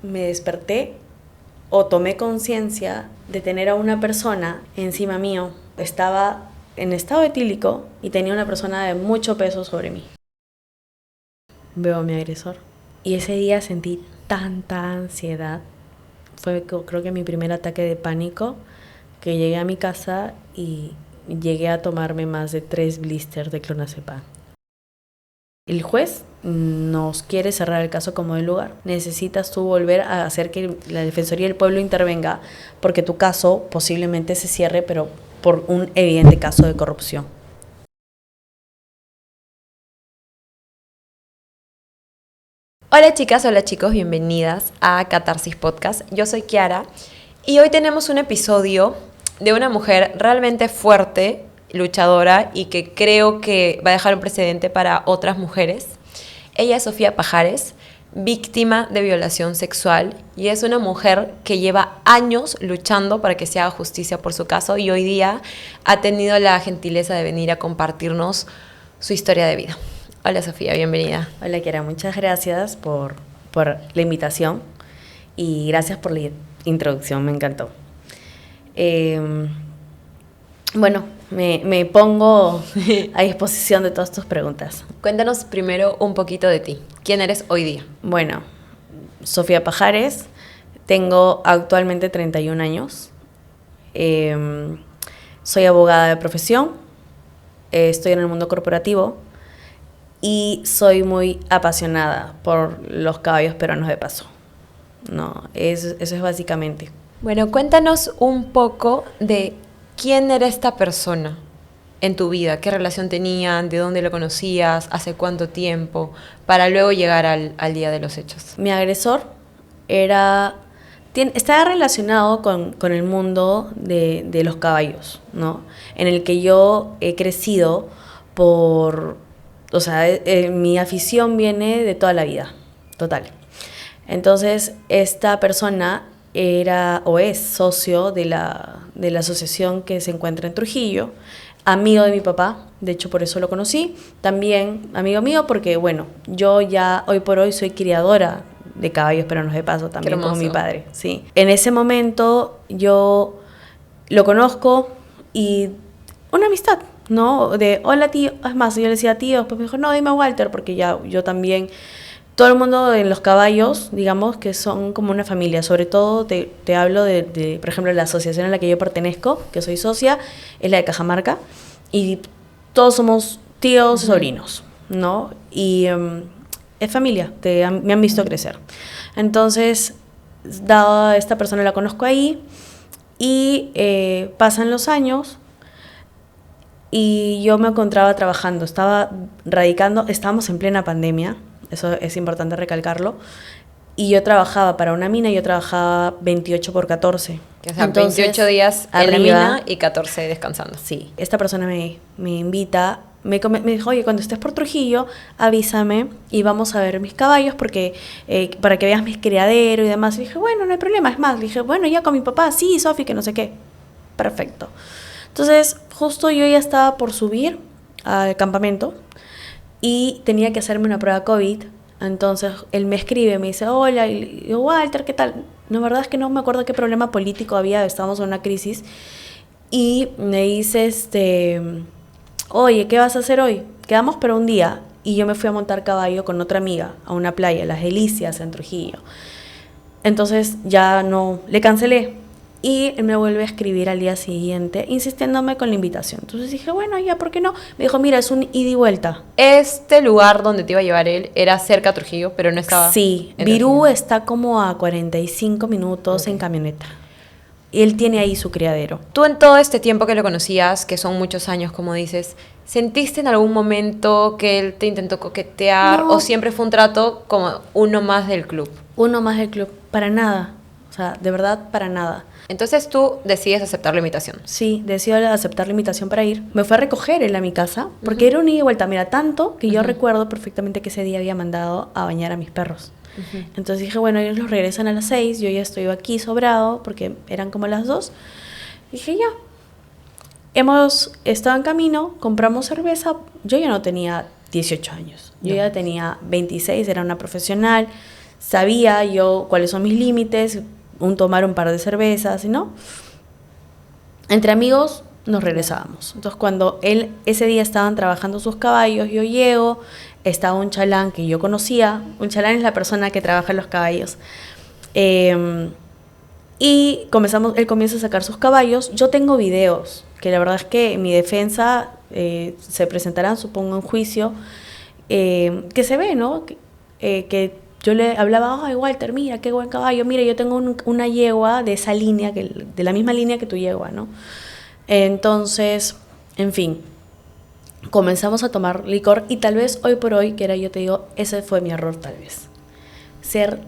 Me desperté o tomé conciencia de tener a una persona encima mío. Estaba en estado etílico y tenía una persona de mucho peso sobre mí. Veo a mi agresor. Y ese día sentí tanta ansiedad. Fue creo que mi primer ataque de pánico, que llegué a mi casa y llegué a tomarme más de 3 blisters de clonazepam. El juez nos quiere cerrar el caso como del lugar. Necesitas tú volver a hacer que la Defensoría del Pueblo intervenga porque tu caso posiblemente se cierre, pero por un evidente caso de corrupción. Hola chicas, hola chicos, bienvenidas a Catarsis Podcast. Yo soy Kiara y hoy tenemos un episodio de una mujer realmente fuerte, luchadora y que creo que va a dejar un precedente para otras mujeres. Ella es Sofía Pajares, víctima de violación sexual, y es una mujer que lleva años luchando para que se haga justicia por su caso y hoy día ha tenido la gentileza de venir a compartirnos su historia de vida. Hola Sofía, bienvenida. Hola Kiara, muchas gracias por la invitación y gracias por la introducción, me encantó. Bueno, me pongo a disposición de todas tus preguntas. Cuéntanos primero un poquito de ti. ¿Quién eres hoy día? Bueno, Sofía Pajares, tengo actualmente 31 años. Soy abogada de profesión, estoy en el mundo corporativo y soy muy apasionada por los caballos peruanos de paso. No, eso es básicamente. Bueno, cuéntanos un poco de quién era esta persona en tu vida, qué relación tenían, de dónde lo conocías, hace cuánto tiempo, para luego llegar al día de los hechos. Mi agresor estaba relacionado con el mundo de los caballos, ¿no? En el que yo he crecido o sea, mi afición viene de toda la vida, total. Entonces, esta persona era o es socio de la asociación que se encuentra en Trujillo, amigo de mi papá, de hecho por eso lo conocí, también amigo mío porque, bueno, yo ya hoy por hoy soy criadora de caballos peruanos de paso también como mi padre, sí. En ese momento yo lo conozco y una amistad, ¿no? De hola tío, es más, yo le decía tío, después me dijo no, dime Walter, porque ya yo también, todo el mundo en los caballos, digamos que son como una familia, sobre todo te hablo de, por ejemplo, la asociación a la que yo pertenezco, que soy socia, es la de Cajamarca, y todos somos tíos, sobrinos, ¿no? Y es familia, me han visto crecer. Entonces, dada esta persona la conozco ahí, y pasan los años, y yo me encontraba trabajando, estaba radicando, estábamos en plena pandemia, eso es importante recalcarlo, y yo trabajaba para una mina, yo trabajaba 28x14. O sea, entonces, 28 días en la mina y 14 descansando. Sí, esta persona me invita, me dijo, oye, cuando estés por Trujillo, avísame y vamos a ver mis caballos porque para que veas mis criaderos y demás. Y dije, bueno, no hay problema, es más, le dije, bueno, ya con mi papá, sí, Sofi, que no sé qué. Perfecto. Entonces, justo yo ya estaba por subir al campamento y tenía que hacerme una prueba COVID. Entonces, él me escribe, me dice, hola, y yo, Walter, ¿qué tal? La verdad es que no me acuerdo qué problema político había, estábamos en una crisis. Y me dice, oye, ¿qué vas a hacer hoy? Quedamos para un día. Y yo me fui a montar caballo con otra amiga a una playa, Las Delicias, en Trujillo. Entonces, ya no, le cancelé. Y él me vuelve a escribir al día siguiente, insistiéndome con la invitación. Entonces dije, bueno, ya, ¿por qué no? Me dijo, mira, es un ida y vuelta. Este lugar donde te iba a llevar él era cerca a Trujillo, pero no estaba... Sí, Virú está como a 45 minutos en camioneta. Y él tiene ahí su criadero. Tú en todo este tiempo que lo conocías, que son muchos años, como dices, ¿sentiste en algún momento que él te intentó coquetear? No. ¿O siempre fue un trato como uno más del club? Uno más del club, para nada. O sea, de verdad, para nada. Entonces tú decides aceptar la invitación. Sí, decido aceptar la invitación para ir. Me fue a recoger él a mi casa, porque era un ida y vuelta. Mira, tanto que yo recuerdo perfectamente que ese día había mandado a bañar a mis perros. Entonces dije, bueno, ellos los regresan a las 6, yo ya estoy aquí sobrado, porque eran como las 2. Dije, ya. Hemos estado en camino, compramos cerveza. Yo ya no tenía 18 años. Yo ya tenía 26, era una profesional. sabía yo cuáles son mis límites, tomar un par de cervezas, ¿no? Entre amigos nos regresábamos. Entonces cuando ese día estaban trabajando sus caballos, yo llego, estaba un chalán que yo conocía, un chalán es la persona que trabaja en los caballos, y él comienza a sacar sus caballos. Yo tengo videos, que la verdad es que en mi defensa se presentarán, supongo, en juicio, que se ve, ¿no? Que yo le hablaba, ay, Walter, mira, qué buen caballo, mira, yo tengo una yegua de esa línea, de la misma línea que tu yegua, ¿no? Entonces, en fin, comenzamos a tomar licor y tal vez hoy por hoy, que era yo te digo, ese fue mi error tal vez. Ser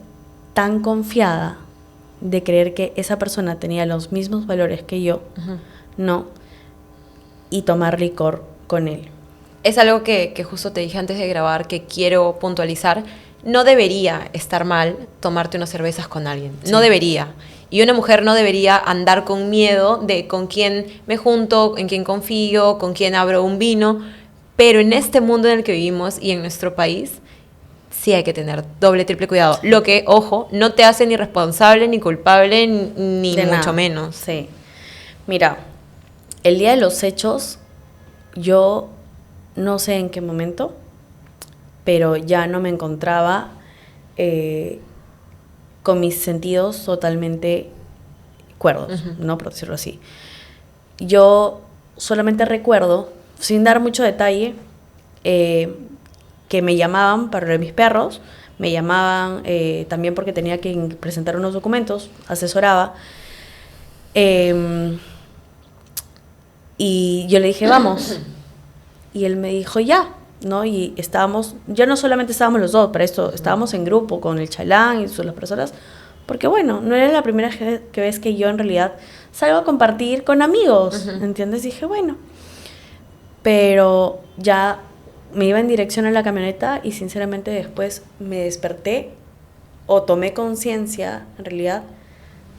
tan confiada de creer que esa persona tenía los mismos valores que yo, ¿no? Y tomar licor con él. Es algo que justo te dije antes de grabar, que quiero puntualizar. No debería estar mal tomarte unas cervezas con alguien. Sí. No debería. Y una mujer no debería andar con miedo de con quién me junto, en quién confío, con quién abro un vino. Pero en este mundo en el que vivimos y en nuestro país, sí hay que tener doble, triple cuidado. Lo que, ojo, no te hace ni responsable, ni culpable, ni de mucho nada. Menos. Sí. Mira, el día de los hechos, yo no sé en qué momento, pero ya no me encontraba con mis sentidos totalmente cuerdos, ¿no? Por decirlo así. Yo solamente recuerdo, sin dar mucho detalle, que me llamaban para mis perros, me llamaban también porque tenía que presentar unos documentos, asesoraba, y yo le dije, vamos, y él me dijo, ya, ¿no? Y ya no solamente estábamos los dos, para esto estábamos en grupo con el chalán y las personas, porque bueno, no era la primera vez que yo en realidad salgo a compartir con amigos, ¿entiendes? Dije, bueno, pero ya me iba en dirección a la camioneta y sinceramente después me desperté o tomé conciencia, en realidad,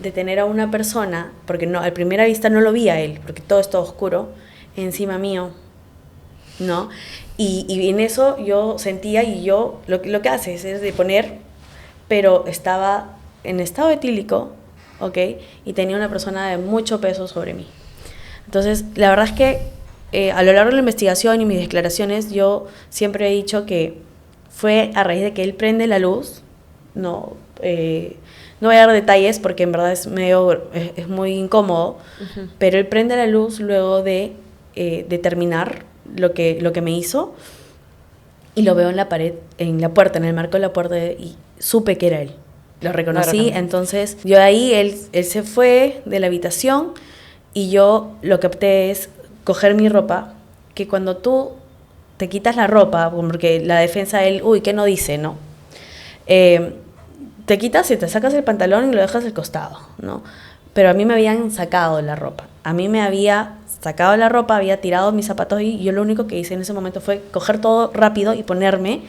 de tener a una persona, porque no, a primera vista no lo vi a él, porque todo estaba oscuro, encima mío, ¿no? Y en eso yo sentía, y yo lo que haces es de poner, pero estaba en estado etílico, ¿ok? Y tenía una persona de mucho peso sobre mí. Entonces, la verdad es que a lo largo de la investigación y mis declaraciones, yo siempre he dicho que fue a raíz de que él prende la luz, no voy a dar detalles porque en verdad es muy incómodo, pero él prende la luz luego de terminar lo que me hizo, y lo veo en la pared, en la puerta, en el marco de la puerta, y supe que era él. Lo reconocí, entonces yo de ahí, él se fue de la habitación y yo lo que opté es coger mi ropa, que cuando tú te quitas la ropa, porque la defensa de él, uy, ¿qué no dice, no? Te quitas y te sacas el pantalón y lo dejas al costado, ¿no? Pero a mí me habían sacado la ropa. A mí me había sacado la ropa, había tirado mis zapatos y yo lo único que hice en ese momento fue coger todo rápido y ponerme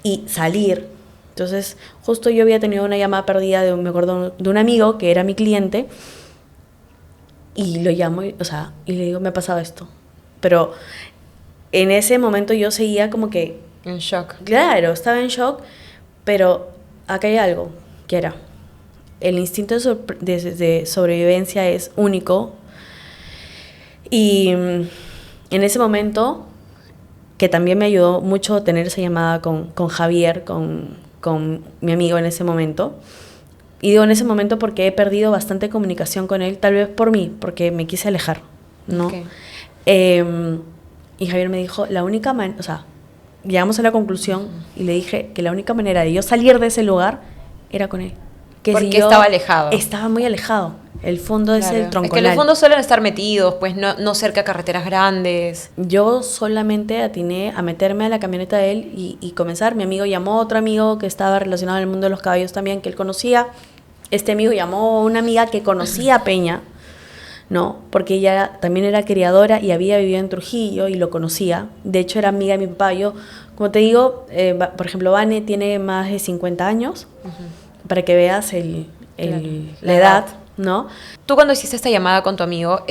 y salir. Entonces, justo yo había tenido una llamada perdida me acuerdo, de un amigo que era mi cliente, y lo llamo, y le digo, me ha pasado esto. Pero en ese momento yo seguía como que... en shock. Claro, estaba en shock, pero acá hay algo, que era, el instinto de sobrevivencia es único, y en ese momento, que también me ayudó mucho tener esa llamada con Javier, con mi amigo en ese momento, y digo en ese momento porque he perdido bastante comunicación con él, tal vez por mí, porque me quise alejar, ¿no? Okay. Y Javier me dijo, la única manera, llegamos a la conclusión y le dije que la única manera de yo salir de ese lugar era con él. Que porque estaba alejado. Estaba muy alejado. El fondo es el tronconal. Es que los fondos suelen estar metidos, pues no cerca de carreteras grandes. Yo solamente atiné a meterme a la camioneta de él y comenzar. Mi amigo llamó a otro amigo que estaba relacionado en el mundo de los caballos también, que él conocía. Este amigo llamó a una amiga que conocía a Peña, ¿no? Porque ella también era criadora y había vivido en Trujillo y lo conocía. De hecho, era amiga de mi papá. Yo, como te digo, por ejemplo, Vane tiene más de 50 años, para que veas la edad, ¿no? Tú cuando hiciste esta llamada con tu amigo,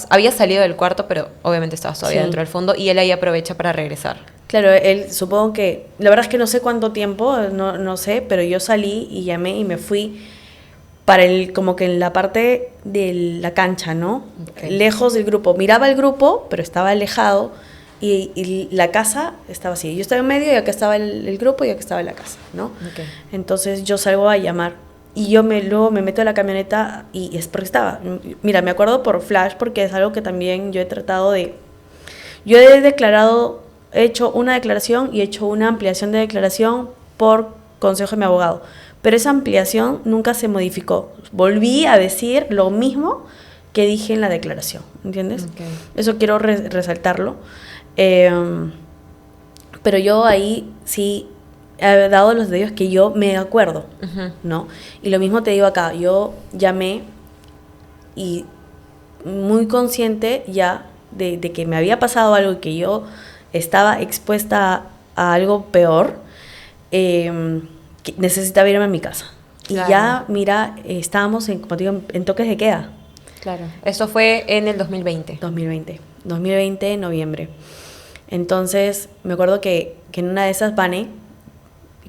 habías salido del cuarto, pero obviamente estabas todavía dentro del fondo, y él ahí aprovecha para regresar. Claro, él supongo que, la verdad es que no sé cuánto tiempo, no sé, pero yo salí y llamé y me fui para como que en la parte de la cancha, ¿no? Okay. Lejos del grupo. Miraba el grupo, pero estaba alejado y la casa estaba así. Yo estaba en medio y acá estaba el grupo y acá estaba la casa, ¿no? Okay. Entonces yo salgo a llamar y luego me meto a la camioneta y es porque estaba. Mira, me acuerdo por flash porque es algo que también yo he tratado de... Yo he declarado, he hecho una declaración y he hecho una ampliación de declaración por consejo de mi abogado. Pero esa ampliación nunca se modificó. Volví a decir lo mismo que dije en la declaración, ¿entiendes? Okay. Eso quiero resaltarlo. Pero yo ahí sí he dado los detalles que yo me acuerdo, ¿no? Y lo mismo te digo acá. Yo llamé y muy consciente ya de que me había pasado algo y que yo estaba expuesta a algo peor, que necesitaba irme a mi casa. Claro. Y ya, mira, estábamos como te digo, en toques de queda. Claro. Eso fue en el 2020. 2020, noviembre. Entonces, me acuerdo que en una de esas, Vane,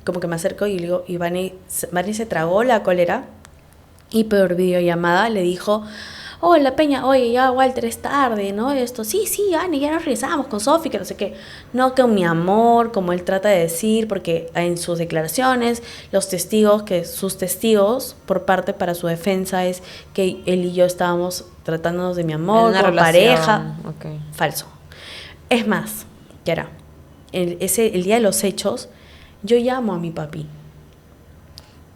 como que me acerco y le digo, y Vane se tragó la cólera y por videollamada le dijo, hola Peña, oye, ya Walter, es tarde, ¿no? Esto, sí, Ani, ya nos regresamos con Sofi, que no sé qué. No, con mi amor, como él trata de decir, porque en sus declaraciones, sus testigos, por parte para su defensa, es que él y yo estábamos tratándonos de mi amor, como pareja. Okay. Falso. Es más, Kiara, el día de los hechos, yo llamo a mi papi.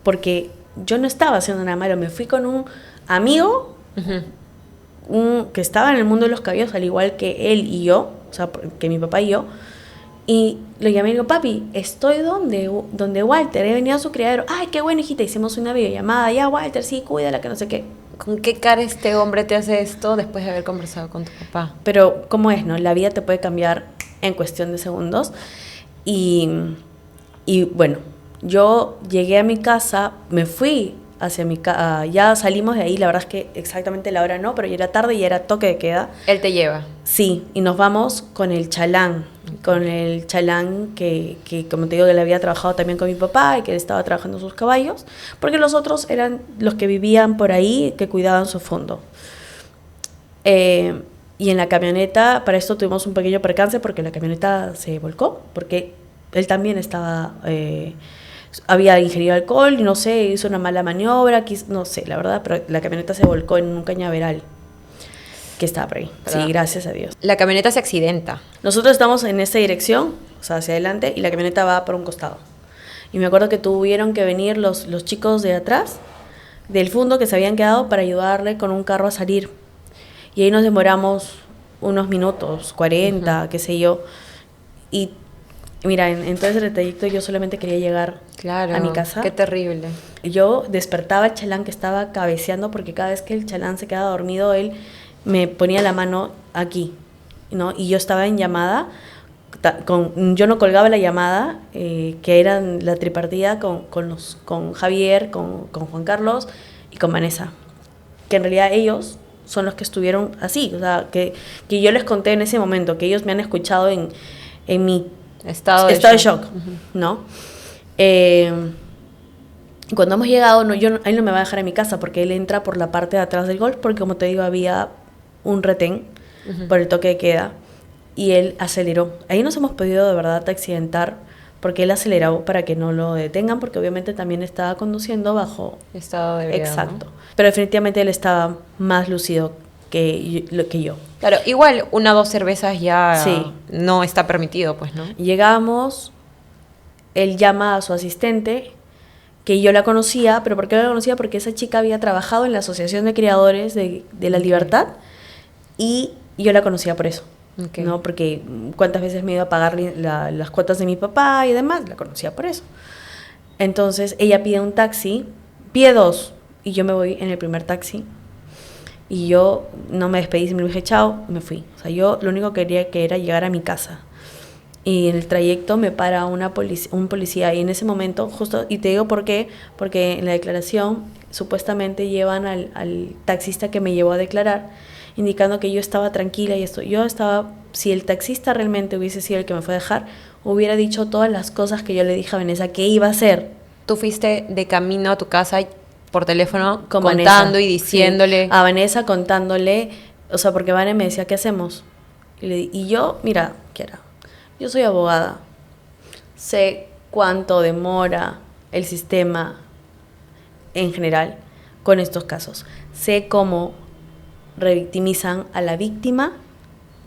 Porque yo no estaba haciendo nada malo, me fui con un amigo que estaba en el mundo de los cabellos, al igual que él y yo, o sea, que mi papá y yo, y le llamé y le digo, papi, estoy donde Walter, he venido a su criadero. Ay, qué bueno, hijita, hicimos una videollamada, ya Walter, sí, cuídala, que no sé qué. ¿Con qué cara este hombre te hace esto después de haber conversado con tu papá? Pero, ¿cómo es, no? La vida te puede cambiar en cuestión de segundos. Y bueno, yo llegué a mi casa, me fui hacia mi casa, ya salimos de ahí, la verdad es que exactamente la hora no, pero ya era tarde y era toque de queda. Él te lleva. Sí, y nos vamos con el chalán, que como te digo, que le había trabajado también con mi papá y que él estaba trabajando sus caballos, porque los otros eran los que vivían por ahí, que cuidaban su fondo. Y en la camioneta, para esto tuvimos un pequeño percance porque la camioneta se volcó, porque él también había ingerido alcohol y no sé, hizo una mala maniobra, no sé, la verdad, pero la camioneta se volcó en un cañaveral que estaba por ahí. ¿Verdad? Sí, gracias a Dios. La camioneta se accidenta. Nosotros estamos en esta dirección, o sea, hacia adelante, y la camioneta va por un costado. Y me acuerdo que tuvieron que venir los chicos de atrás, del fondo, que se habían quedado para ayudarle con un carro a salir. Y ahí nos demoramos unos minutos, 40, qué sé yo. Y mira, en todo ese trayecto yo solamente quería llegar a mi casa. Qué terrible. Yo despertaba al chalán que estaba cabeceando, porque cada vez que el chalán se quedaba dormido, él me ponía la mano aquí, ¿no? Y yo estaba en llamada, yo no colgaba la llamada, que era la tripartida con Javier, con Juan Carlos y con Vanessa, que en realidad ellos son los que estuvieron así, o sea, que yo les conté en ese momento, que ellos me han escuchado en mi estado de shock, ¿no? Cuando hemos llegado, él no me va a dejar en mi casa porque él entra por la parte de atrás del golf, porque como te digo, había un retén por el toque de queda y él aceleró. Ahí nos hemos podido de verdad accidentar porque él aceleró para que no lo detengan, porque obviamente también estaba conduciendo bajo estado de ebriedad. Exacto. ¿No? Pero definitivamente él estaba más lúcido que yo. Claro, igual 1 o 2 cervezas ya sí. No está permitido, pues, ¿no? Llegamos, él llama a su asistente, que yo la conocía, pero ¿por qué la conocía? Porque esa chica había trabajado en la Asociación de Criadores de la Libertad y yo la conocía por eso, ¿no? Porque cuántas veces me iba a pagar las cuotas de mi papá y demás, la conocía por eso. Entonces ella pide un taxi, pide 2 y yo me voy en el primer taxi y yo no me despedí, me dije chao, me fui. O sea, yo lo único que quería era llegar a mi casa. Y en el trayecto me para un policía y en ese momento, justo, y te digo por qué, porque en la declaración supuestamente llevan al taxista que me llevó a declarar, indicando que yo estaba tranquila y esto. Yo estaba, si el taxista realmente hubiese sido el que me fue a dejar, hubiera dicho todas las cosas que yo le dije a Vanessa que iba a hacer. Tú fuiste de camino a tu casa por teléfono Con contando Vanessa, y diciéndole. sí, a Vanessa contándole, o sea, porque Vanessa me decía, ¿qué hacemos? Y yo, mira, Kiara, yo soy abogada, sé cuánto demora el sistema en general con estos casos, sé cómo revictimizan a la víctima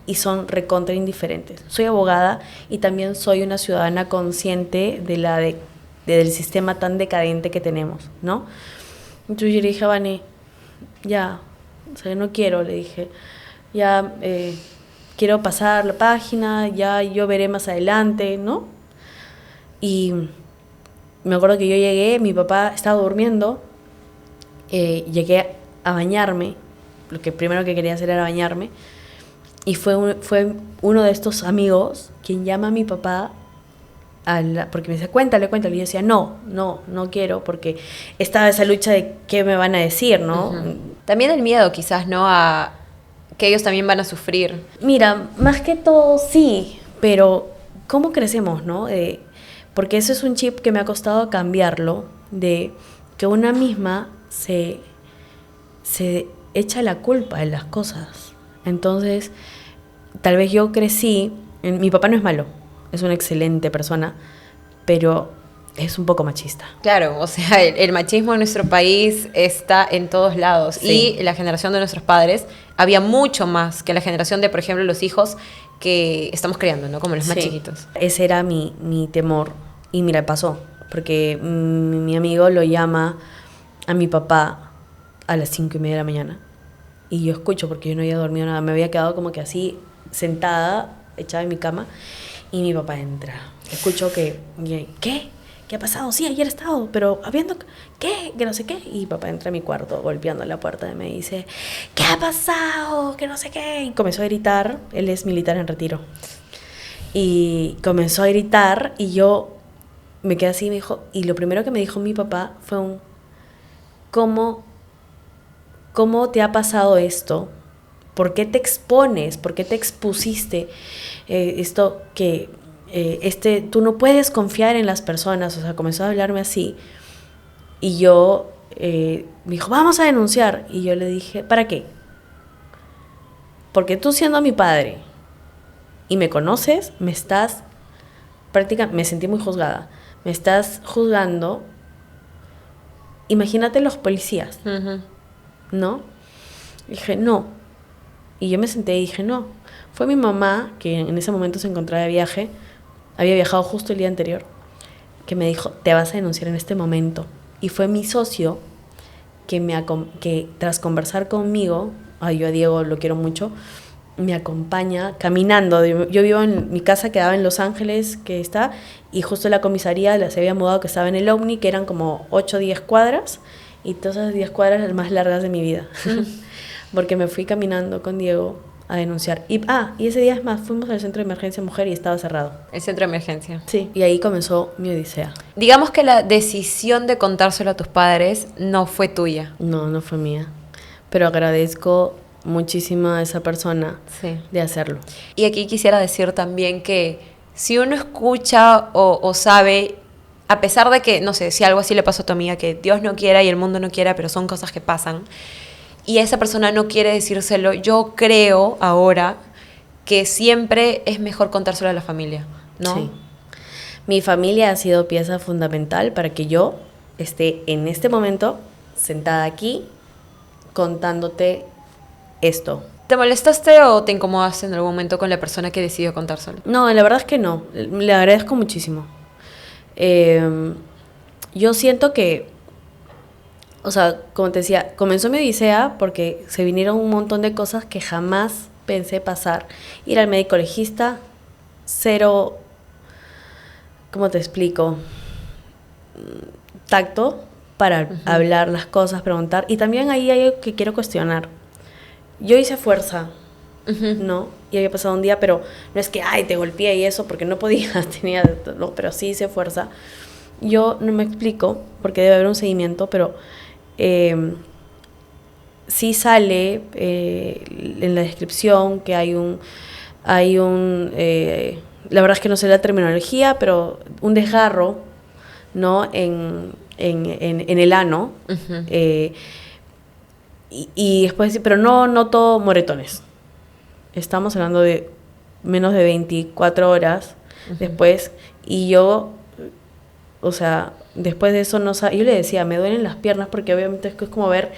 y son recontra indiferentes. Soy abogada y también soy una ciudadana consciente del sistema tan decadente que tenemos, ¿no? Entonces yo le dije a Vane, ya, o sea, no quiero, le dije, ya quiero pasar la página, ya yo veré más adelante, ¿no? Y me acuerdo que yo llegué, mi papá estaba durmiendo, llegué a bañarme, lo que primero que quería hacer era bañarme, y fue uno de estos amigos quien llama a mi papá porque me decía, cuéntale, y yo decía, no quiero, porque estaba esa lucha de qué me van a decir, ¿no? Uh-huh. También el miedo quizás, ¿no? A que ellos también van a sufrir. Mira, más que todo sí, pero ¿cómo crecemos, no? Porque eso es un chip que me ha costado cambiarlo, de que una misma se echa la culpa de las cosas. Entonces, tal vez yo crecí, mi papá no es malo, es una excelente persona, pero es un poco machista. Claro, o sea, el machismo en nuestro país está en todos lados. Sí. Y la generación de nuestros padres había mucho más que la generación de, por ejemplo, los hijos que estamos criando, ¿no? Como los más chiquitos. Ese era mi temor. Y mira, pasó. Porque mi amigo lo llama a mi papá a las 5:30 de la mañana. Y yo escucho, porque yo no había dormido nada. Me había quedado como que así, sentada, echada en mi cama. Y mi papá entra. Escucho que, ¿qué? ¿Qué ha pasado? Sí, ayer he estado, pero habiendo, ¿qué? Que no sé qué. Y papá entra a mi cuarto golpeando la puerta y me dice, ¿qué ha pasado? Que no sé qué. Y comenzó a gritar, él es militar en retiro. Y comenzó a gritar y yo me quedé así y me dijo, y lo primero que me dijo mi papá fue ¿cómo te ha pasado esto? ¿Por qué te expones? ¿Por qué te expusiste? Esto que... tú no puedes confiar en las personas, o sea, comenzó a hablarme así, y yo, me dijo, vamos a denunciar, y yo le dije, ¿para qué? Porque tú siendo mi padre, y me conoces, me sentí muy juzgada, me estás juzgando, imagínate los policías, uh-huh. ¿No? Dije, no, y yo me senté y dije, no, fue mi mamá, que en ese momento se encontraba de viaje, había viajado justo el día anterior, que me dijo, te vas a denunciar en este momento. Y fue mi socio que tras conversar conmigo, yo a Diego lo quiero mucho, me acompaña caminando. Yo vivo en mi casa, quedaba en Los Ángeles, que está, y justo la comisaría se había mudado, que estaba en el Omni, que eran como 8 o 10 cuadras, y todas esas 10 cuadras las más largas de mi vida. Porque me fui caminando con Diego a denunciar. Y ese día, es más, fuimos al centro de emergencia mujer y estaba cerrado. El centro de emergencia. Sí, y ahí comenzó mi odisea. Digamos que la decisión de contárselo a tus padres no fue tuya. No fue mía. Pero agradezco muchísimo a esa persona de hacerlo. Y aquí quisiera decir también que si uno escucha o sabe, a pesar de que, no sé, si algo así le pasó a tu amiga, que Dios no quiera y el mundo no quiera, pero son cosas que pasan, y esa persona no quiere decírselo, yo creo ahora que siempre es mejor contárselo a la familia, ¿no? Sí. Mi familia ha sido pieza fundamental para que yo esté en este momento sentada aquí contándote esto. ¿Te molestaste o te incomodaste en algún momento con la persona que decidió contárselo? No, la verdad es que no. Le agradezco muchísimo. Yo siento que, o sea, como te decía, comenzó mi odisea porque se vinieron un montón de cosas que jamás pensé pasar. Ir al médico legista, cero, ¿cómo te explico? Tacto para hablar las cosas, preguntar. Y también ahí hay algo que quiero cuestionar. Yo hice fuerza, ¿no? Y había pasado un día, pero no es que, te golpeé y eso, porque no podía, no, pero sí hice fuerza. Yo no me explico, porque debe haber un seguimiento, pero sí sale en la descripción que hay un la verdad es que no sé la terminología, pero un desgarro, ¿no? En el ano. Ujú. Y después, pero no noto moretones. Estamos hablando de menos de 24 horas después. Y yo, o sea, después de eso yo le decía, me duelen las piernas porque obviamente es como ver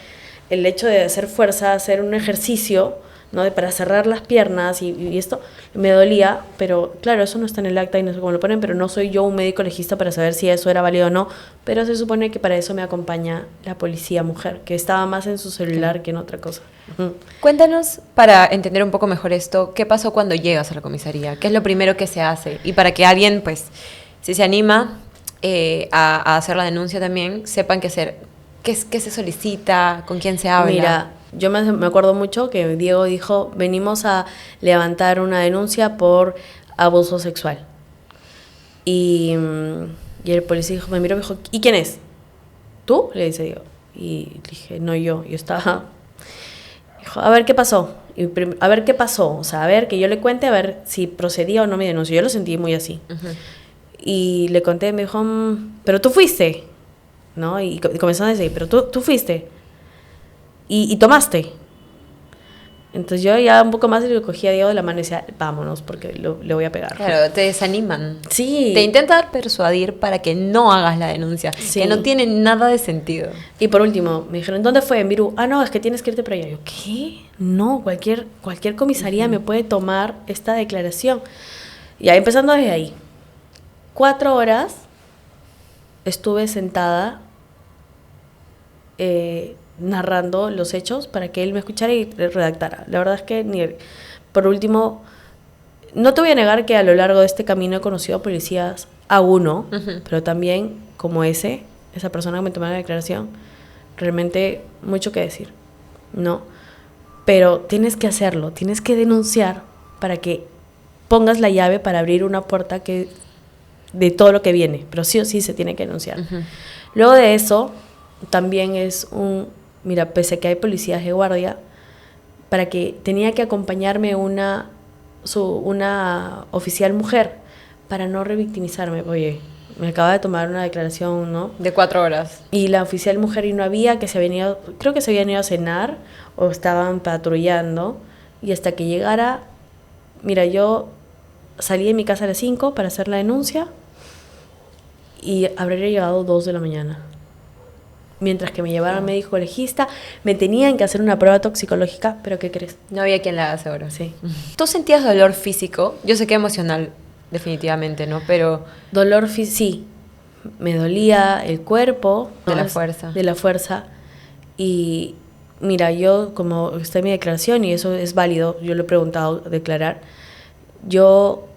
el hecho de hacer fuerza, hacer un ejercicio, ¿no? Para cerrar las piernas y esto me dolía, pero claro, eso no está en el acta y no sé cómo lo ponen, pero no soy yo un médico legista para saber si eso era válido o no, pero se supone que para eso me acompaña la policía mujer, que estaba más en su celular que en otra cosa. Ujú. Cuéntanos, para entender un poco mejor esto, ¿qué pasó cuando llegas a la comisaría? ¿Qué es lo primero que se hace? Y para que alguien, pues, si se anima a hacer la denuncia también, sepan qué hacer. ¿Qué se solicita? ¿Con quién se habla? Mira, yo me acuerdo mucho que Diego dijo, venimos a levantar una denuncia por abuso sexual. Y el policía me miró y me dijo, ¿y quién es? ¿Tú? Le dice Diego. Y le dije, no, yo estaba... Dijo, a ver qué pasó. A ver qué pasó. O sea, a ver, que yo le cuente, a ver si procedía o no mi denuncia. Yo lo sentí muy así. Ujú. Y le conté, me dijo, pero tú fuiste, ¿no? Y comenzó a decir, pero tú fuiste. Y tomaste. Entonces yo ya un poco más le cogía a Diego de la mano y decía, vámonos, porque le voy a pegar. Claro, te desaniman. Sí. Te intentan persuadir para que no hagas la denuncia, Sí. que no tiene nada de sentido. Y por último, me dijeron, ¿dónde fue? En Virú. Ah, no, es que tienes que irte para allá. Yo, ¿qué? No, cualquier comisaría me puede tomar esta declaración. Y ahí empezando desde ahí. 4 horas estuve sentada narrando los hechos para que él me escuchara y redactara. La verdad es que, por último, no te voy a negar que a lo largo de este camino he conocido a policías a uno, pero también como esa persona que me tomó la declaración, realmente mucho que decir, ¿no? Pero tienes que hacerlo, tienes que denunciar para que pongas la llave para abrir una puerta de todo lo que viene, pero sí o sí se tiene que denunciar. Luego de eso, también mira, pese a que hay policías de guardia, para que tenía que acompañarme una oficial mujer para no revictimizarme. Oye, me acaba de tomar una declaración, ¿no? De 4 horas. Y la oficial mujer y no había, creo que se habían ido a cenar o estaban patrullando. Y hasta que llegara, mira, yo salí de mi casa a las 5 para hacer la denuncia y habría llegado 2 de la mañana. Mientras que me llevaron al médico legista, me tenían que hacer una prueba toxicológica, pero ¿qué crees? No había quien la haga seguro. Sí. ¿Tú sentías dolor físico? Yo sé que emocional, definitivamente, ¿no? Pero Dolor físico, sí. Me dolía el cuerpo. de ¿no? la fuerza. De la fuerza. Y mira, yo como está en mi declaración, y eso es válido, yo lo he preguntado declarar, yo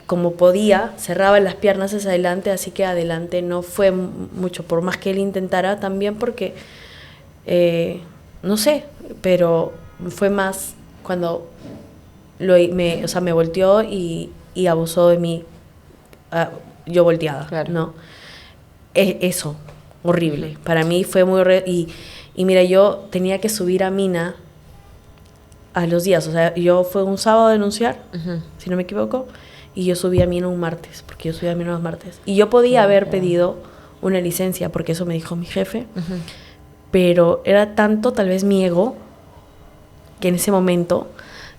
como podía, cerraba las piernas hacia adelante, así que adelante no fue mucho, por más que él intentara también, porque, no sé, pero fue más cuando me volteó y abusó de mí, yo volteada, Claro. ¿no? Eso, horrible. Para mí fue muy horrible. Y mira, yo tenía que subir a Mina a los días, o sea, yo fue un sábado a denunciar, si no me equivoco, y yo subí a Mina un martes, porque yo subí a Mina los martes. Y yo podía haber pedido una licencia, porque eso me dijo mi jefe, pero era tanto tal vez mi ego, que en ese momento,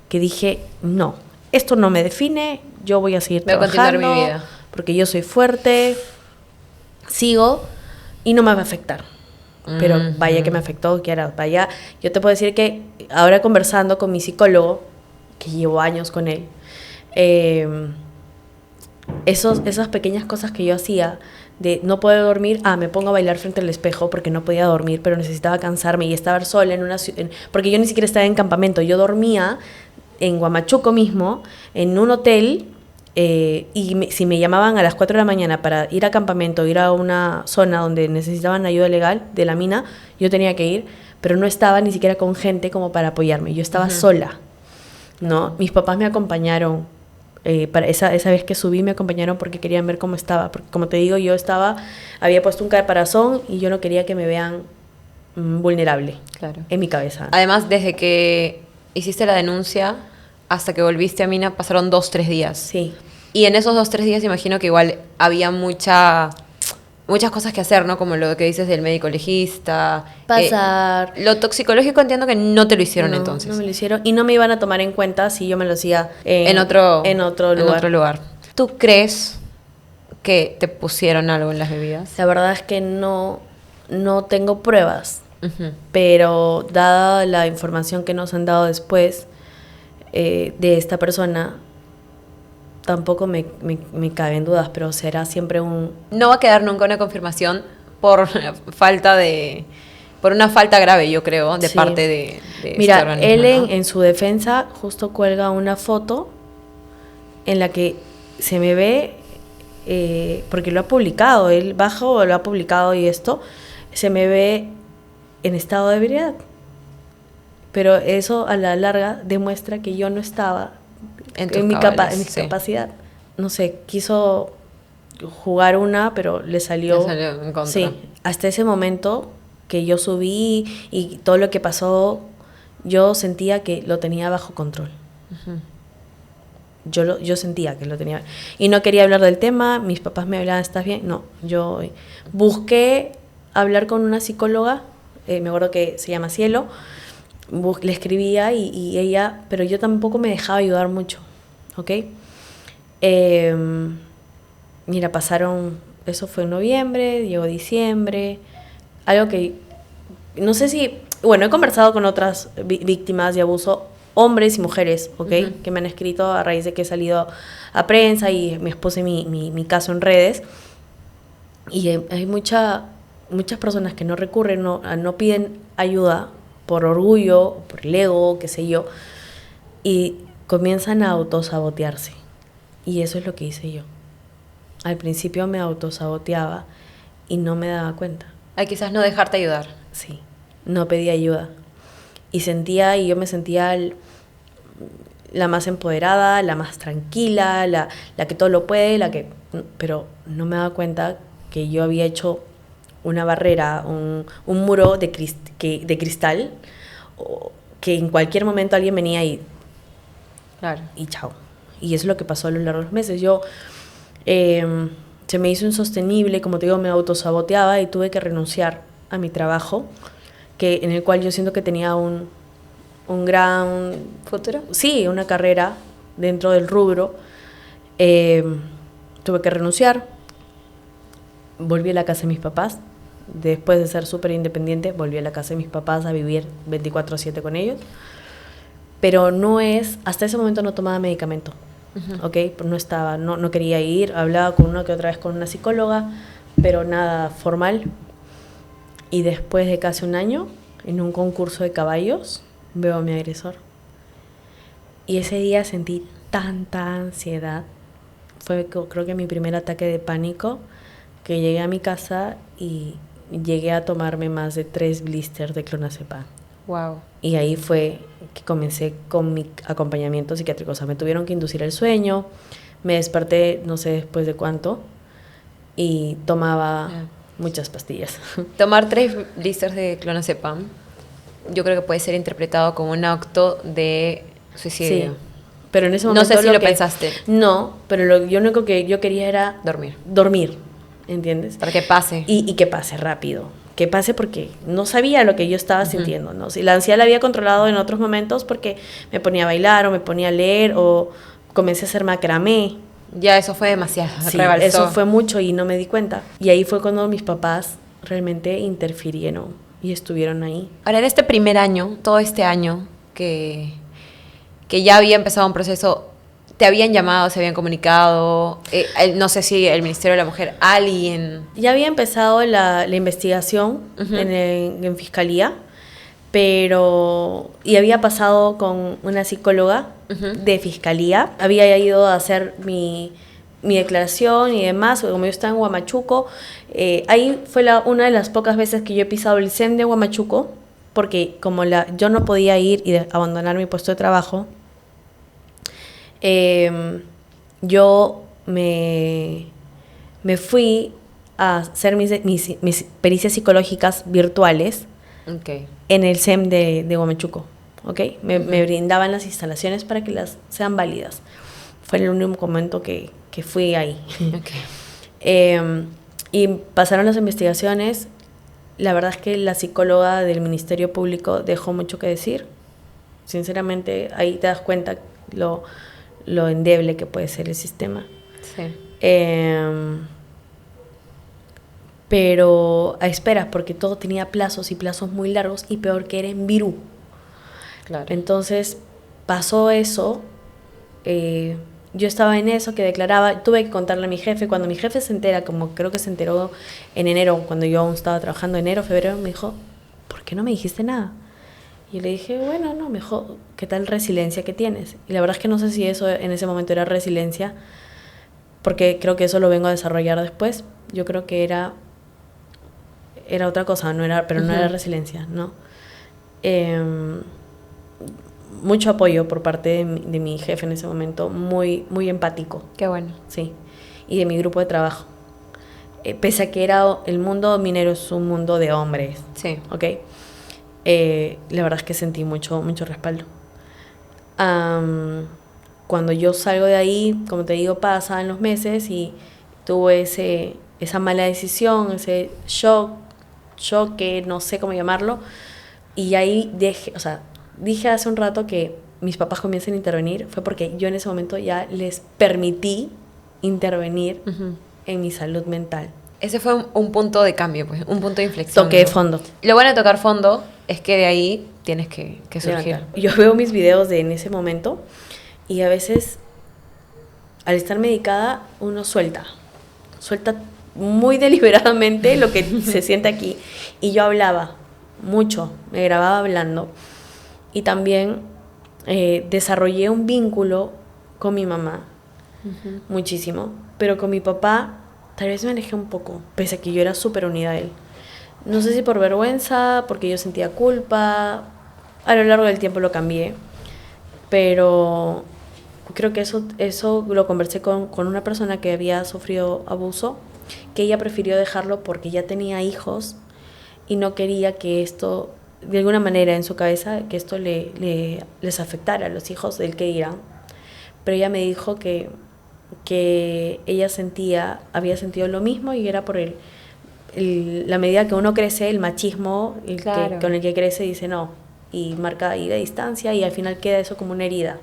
que dije, no, esto no me define, yo voy a seguir Voy a trabajando, continuar mi vida. porque yo soy fuerte, sigo, y no me va a afectar. Pero vaya que me afectó, Kiara, vaya. Yo te puedo decir que ahora conversando con mi psicólogo, que llevo años con él, esas pequeñas cosas que yo hacía, de no poder dormir, me pongo a bailar frente al espejo porque no podía dormir, pero necesitaba cansarme y estar sola en una ciudad, porque yo ni siquiera estaba en campamento, yo dormía en Huamachuco mismo, en un hotel. Y si me llamaban a las 4 de la mañana para ir a campamento, ir a una zona donde necesitaban ayuda legal de la mina, yo tenía que ir, pero no estaba ni siquiera con gente como para apoyarme, yo estaba sola, ¿no? Mis papás me acompañaron, para esa vez que subí me acompañaron porque querían ver cómo estaba, porque como te digo, había puesto un caparazón y yo no quería que me vean vulnerable, Claro. en mi cabeza. Además, desde que hiciste la denuncia hasta que volviste a Mina pasaron 2-3 días. Sí. Y en esos 2-3 días imagino que igual había muchas cosas que hacer, ¿no? Como lo que dices del médico legista. Pasar. Lo toxicológico entiendo que no te lo hicieron No, entonces. no me lo hicieron. Y no me iban a tomar en cuenta si yo me lo hacía En otro lugar. ¿Tú crees que te pusieron algo en las bebidas? La verdad es que no tengo pruebas. Ujú. Pero dada la información que nos han dado después de esta persona, tampoco me caben dudas, pero será siempre un... No va a quedar nunca una confirmación por por una falta grave, yo creo, de Sí. parte de Mira, este organismo, él ¿no? en su defensa justo cuelga una foto en la que se me ve, porque lo ha publicado, él bajo lo ha publicado y esto, se me ve en estado de ebriedad. Pero eso a la larga demuestra que yo no estaba en mi capacidad. No sé, quiso jugar una, pero le salió en contra. Sí, hasta ese momento que yo subí y todo lo que pasó, yo sentía que lo tenía bajo control. Uh-huh. Yo sentía que lo tenía. Y no quería hablar del tema, mis papás me hablaban, ¿estás bien? No, yo busqué hablar con una psicóloga, me acuerdo que se llama Cielo, le escribía y ella, pero yo tampoco me dejaba ayudar mucho, ¿ok? Mira, pasaron, eso fue en noviembre, llegó diciembre, algo que, no sé si, bueno, he conversado con otras víctimas de abuso, hombres y mujeres, ¿ok? Uh-huh. Que me han escrito a raíz de que he salido a prensa y me expuse mi caso en redes. Y hay muchas personas que no recurren, no piden ayuda por orgullo, por el ego, qué sé yo, y comienzan a autosabotearse. Y eso es lo que hice yo. Al principio me autosaboteaba y no me daba cuenta. Quizás no dejarte ayudar. Sí, no pedía ayuda. Y yo me sentía la más empoderada, la más tranquila, la que todo lo puede, pero no me daba cuenta que yo había hecho una barrera, un muro de cristal, que en cualquier momento alguien venía claro. Y chao. Y eso es lo que pasó a lo largo de los meses. Yo se me hizo insostenible, como te digo, me autosaboteaba y tuve que renunciar a mi trabajo, en el cual yo siento que tenía un gran futuro. Sí, una carrera dentro del rubro. Tuve que renunciar. Volví a la casa de mis papás. Después de ser súper independiente, volví a la casa de mis papás a vivir 24/7 con ellos. Pero hasta ese momento no tomaba medicamento. Uh-huh. ¿Ok? No quería ir. Hablaba con una que otra vez con una psicóloga, pero nada formal. Y después de casi un año, en un concurso de caballos, veo a mi agresor. Y ese día sentí tanta ansiedad. Fue creo que mi primer ataque de pánico, que llegué a mi casa y llegué a tomarme más de 3 blisters de clonazepam. Wow. Y ahí fue que comencé con mi acompañamiento psiquiátrico. O sea, me tuvieron que inducir el sueño, me desperté no sé después de cuánto y tomaba muchas pastillas. Tomar 3 blisters de clonazepam, yo creo que puede ser interpretado como un acto de suicidio. Sí, pero en ese momento... No sé si lo pensaste. No, pero lo único que yo quería era... Dormir, ¿entiendes? Para que pase. Y que pase rápido. Que pase porque no sabía lo que yo estaba sintiendo, ¿no? Si la ansiedad la había controlado en otros momentos porque me ponía a bailar o me ponía a leer o comencé a hacer macramé. Ya eso fue demasiado, sí, rebalsó. Eso fue mucho y no me di cuenta. Y ahí fue cuando mis papás realmente interfirieron y estuvieron ahí. Ahora, en este primer año, todo este año que ya había empezado un proceso, ¿te habían llamado, se habían comunicado? No sé si el Ministerio de la Mujer, alguien... Ya había empezado la investigación uh-huh. en Fiscalía, y había pasado con una psicóloga uh-huh. de Fiscalía. Había ido a hacer mi declaración y demás, como yo estaba en Huamachuco. Ahí fue una de las pocas veces que yo he pisado el CEM de Huamachuco, porque como yo no podía ir y abandonar mi puesto de trabajo, yo me fui a hacer mis pericias psicológicas virtuales en el CEM de Huamachuco. ¿Okay? Me brindaban las instalaciones para que las sean válidas. Fue el único momento que que fui ahí. Okay. Y pasaron las investigaciones. La verdad es que la psicóloga del Ministerio Público dejó mucho que decir. Sinceramente, ahí te das cuenta lo endeble que puede ser el sistema. Sí. Pero a esperas, porque todo tenía plazos y plazos muy largos, y peor que era en Virú. Claro. Entonces pasó eso. Yo estaba en eso, que declaraba, tuve que contarle a mi jefe. Cuando mi jefe se entera, como creo que se enteró en enero, cuando yo aún estaba trabajando, enero, febrero, me dijo, ¿por qué no me dijiste nada? Y le dije, bueno, no, mejor, ¿qué tal resiliencia que tienes? Y la verdad es que no sé si eso en ese momento era resiliencia, porque creo que eso lo vengo a desarrollar después. Yo creo que era otra cosa, pero no era resiliencia, ¿no? Mucho apoyo por parte de mi jefe en ese momento, muy, muy empático. Qué bueno. Sí, y de mi grupo de trabajo. Pese a que el mundo minero es un mundo de hombres. Sí. ¿Ok? La verdad es que sentí mucho, mucho respaldo. Cuando yo salgo de ahí, como te digo, pasan los meses y tuve esa mala decisión, ese choque, no sé cómo llamarlo, y ahí dije hace un rato que mis papás comiencen a intervenir, fue porque yo en ese momento ya les permití intervenir en mi salud mental. Ese fue un punto de cambio, pues, un punto de inflexión. Toqué fondo. Lo bueno de tocar fondo es que de ahí tienes que surgir. Yo veo mis videos en ese momento y a veces, al estar medicada, uno suelta muy deliberadamente lo que se siente aquí. Y yo hablaba mucho, me grababa hablando. Y también desarrollé un vínculo con mi mamá, muchísimo. Pero con mi papá tal vez me alejé un poco, pese a que yo era súper unida a él. No sé si por vergüenza, porque yo sentía culpa. A lo largo del tiempo lo cambié. Pero creo que eso lo conversé con una persona que había sufrido abuso, que ella prefirió dejarlo porque ya tenía hijos y no quería que esto, de alguna manera en su cabeza, que esto les afectara a los hijos del que irán. Pero ella me dijo que ella había sentido lo mismo, y era por la medida que uno crece, el machismo Claro. con el que crece, dice no, y marca ahí la distancia, y al final queda eso como una herida.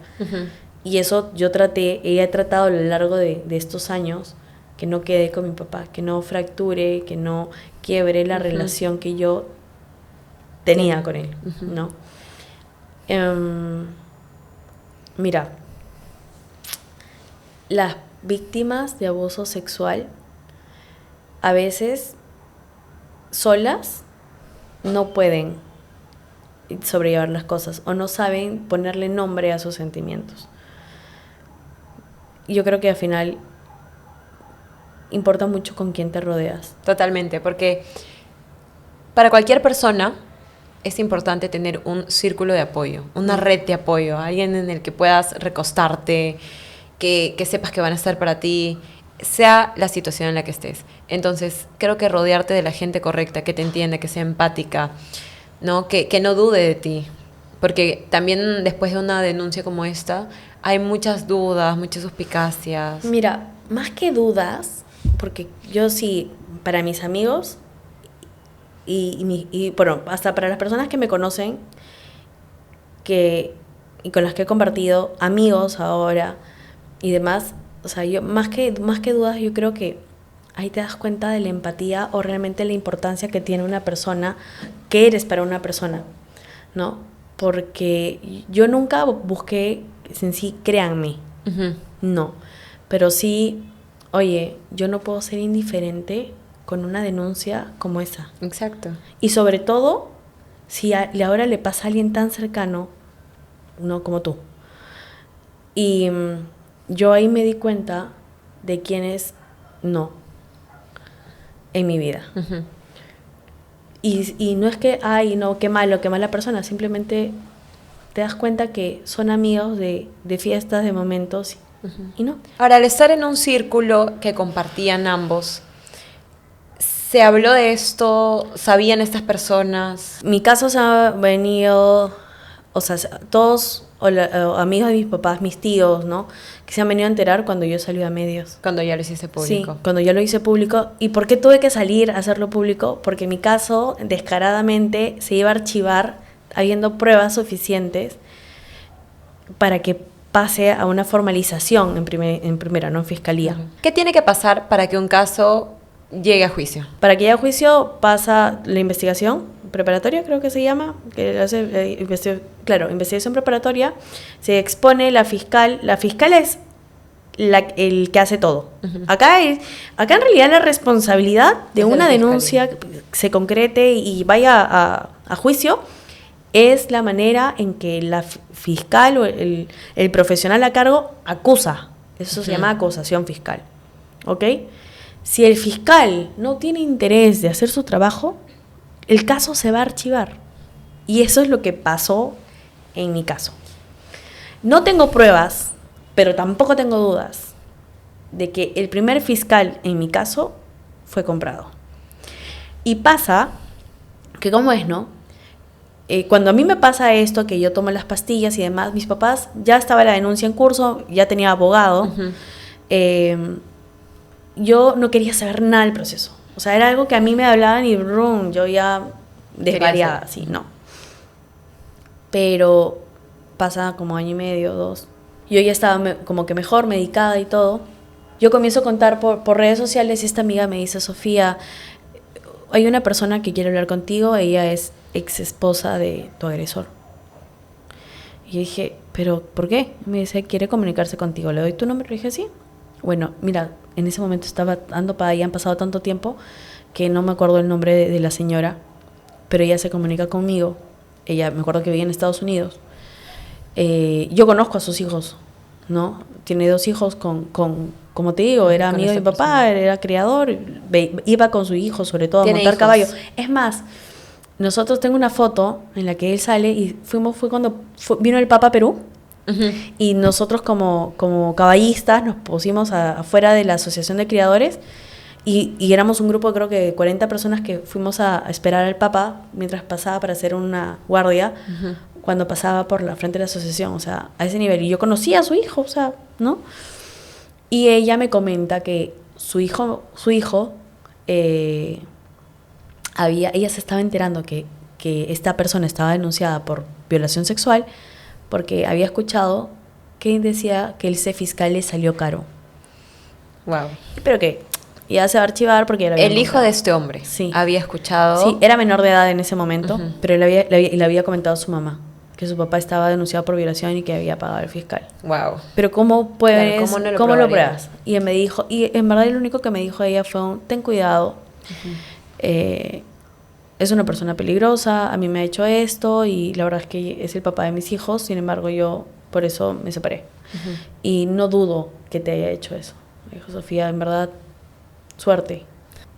Y eso ella he tratado a lo largo de estos años, que no quede con mi papá, que no fracture, que no quiebre la relación que yo tenía con él, ¿no? Mira, las víctimas de abuso sexual a veces solas no pueden sobrellevar las cosas o no saben ponerle nombre a sus sentimientos. Yo creo que al final importa mucho con quién te rodeas. Totalmente, porque para cualquier persona es importante tener un círculo de apoyo, una red de apoyo, alguien en el que puedas recostarte, que sepas que van a estar para ti, sea la situación en la que estés. Entonces, creo que rodearte de la gente correcta, que te entienda, que sea empática, ¿no? Que no dude de ti. Porque también después de una denuncia como esta, hay muchas dudas, muchas suspicacias. Mira, más que dudas, porque yo sí, para mis amigos y bueno, hasta para las personas que me conocen y con las que he compartido, amigos ahora y demás, o sea, yo más que dudas, yo creo que ahí te das cuenta de la empatía o realmente la importancia que tiene una persona, que eres para una persona, ¿no? Porque yo nunca busqué en sí, créanme, no, pero sí, oye, yo no puedo ser indiferente con una denuncia como esa. Exacto. Y sobre todo, si ahora le pasa a alguien tan cercano, no como tú. Y yo ahí me di cuenta de quiénes no en mi vida. Y no es que, ay, no, qué mala persona, simplemente te das cuenta que son amigos de fiestas, de momentos, y no. Ahora, al estar en un círculo que compartían ambos, ¿se habló de esto? ¿Sabían estas personas? Mi caso se ha venido o sea, todos o amigos de mis papás, mis tíos, ¿no? Que se han venido a enterar cuando yo salí a medios. Cuando ya lo hiciste público. Sí, cuando ya lo hice público. ¿Y por qué tuve que salir a hacerlo público? Porque mi caso, descaradamente, se iba a archivar habiendo pruebas suficientes para que pase a una formalización en primera, no en fiscalía. ¿Qué tiene que pasar para que un caso llegue a juicio? Para que llegue a juicio pasa la investigación preparatoria, creo que se llama, que hace investigación preparatoria, se expone la fiscal. La fiscal es el que hace todo. Acá en realidad la responsabilidad de una denuncia se concrete y vaya a juicio es la manera en que la fiscal o el profesional a cargo acusa. Eso se llama acusación fiscal. ¿Ok? Si el fiscal no tiene interés de hacer su trabajo, el caso se va a archivar. Y eso es lo que pasó en mi caso. No tengo pruebas, pero tampoco tengo dudas de que el primer fiscal en mi caso fue comprado. Y pasa que, ¿cómo es, no? Cuando a mí me pasa esto, que yo tomo las pastillas y demás, mis papás, ya estaba la denuncia en curso, ya tenía abogado. Yo no quería saber nada del proceso. O sea, era algo que a mí me hablaban y brum, yo ya desvariada, sí, no. Pero pasa como año y medio, 2. Yo ya estaba como que mejor, medicada y todo. Yo comienzo a contar por redes sociales y esta amiga me dice, Sofía, hay una persona que quiere hablar contigo, ella es ex esposa de tu agresor. Y yo dije, ¿pero por qué? Me dice, quiere comunicarse contigo, ¿le doy tu número? Y dije, sí. Bueno, mira, en ese momento estaba dando para allá, han pasado tanto tiempo que no me acuerdo el nombre de la señora, pero ella se comunica conmigo. Ella, me acuerdo que vivía en Estados Unidos. Yo conozco a sus hijos, ¿no? Tiene 2 hijos como te digo, era amigo de mi papá, era criador, iba con su hijo, sobre todo, a montar caballo. Es más, nosotros tengo una foto en la que él sale y fue cuando vino el Papa a Perú. Y nosotros como caballistas nos pusimos afuera de la asociación de criadores y éramos un grupo, creo que de 40 personas que fuimos a esperar al Papa mientras pasaba para hacer una guardia cuando pasaba por la frente de la asociación, o sea, a ese nivel. Y yo conocía a su hijo, o sea, ¿no? Y ella me comenta que su hijo ella se estaba enterando que esta persona estaba denunciada por violación sexual porque había escuchado que decía que ese fiscal le salió caro. Wow. Pero que ya se va a archivar porque era el hijo de este hombre había escuchado. Sí, era menor de edad en ese momento, pero le había comentado a su mamá que su papá estaba denunciado por violación y que había pagado al fiscal. Wow. Pero ¿cómo puedes? Claro, ¿Cómo lo pruebas? Y él me dijo, y en verdad lo único que me dijo ella fue ten cuidado. Es una persona peligrosa, a mí me ha hecho esto y la verdad es que es el papá de mis hijos, sin embargo yo por eso me separé. Y no dudo que te haya hecho eso. Me dijo, Sofía, en verdad, suerte.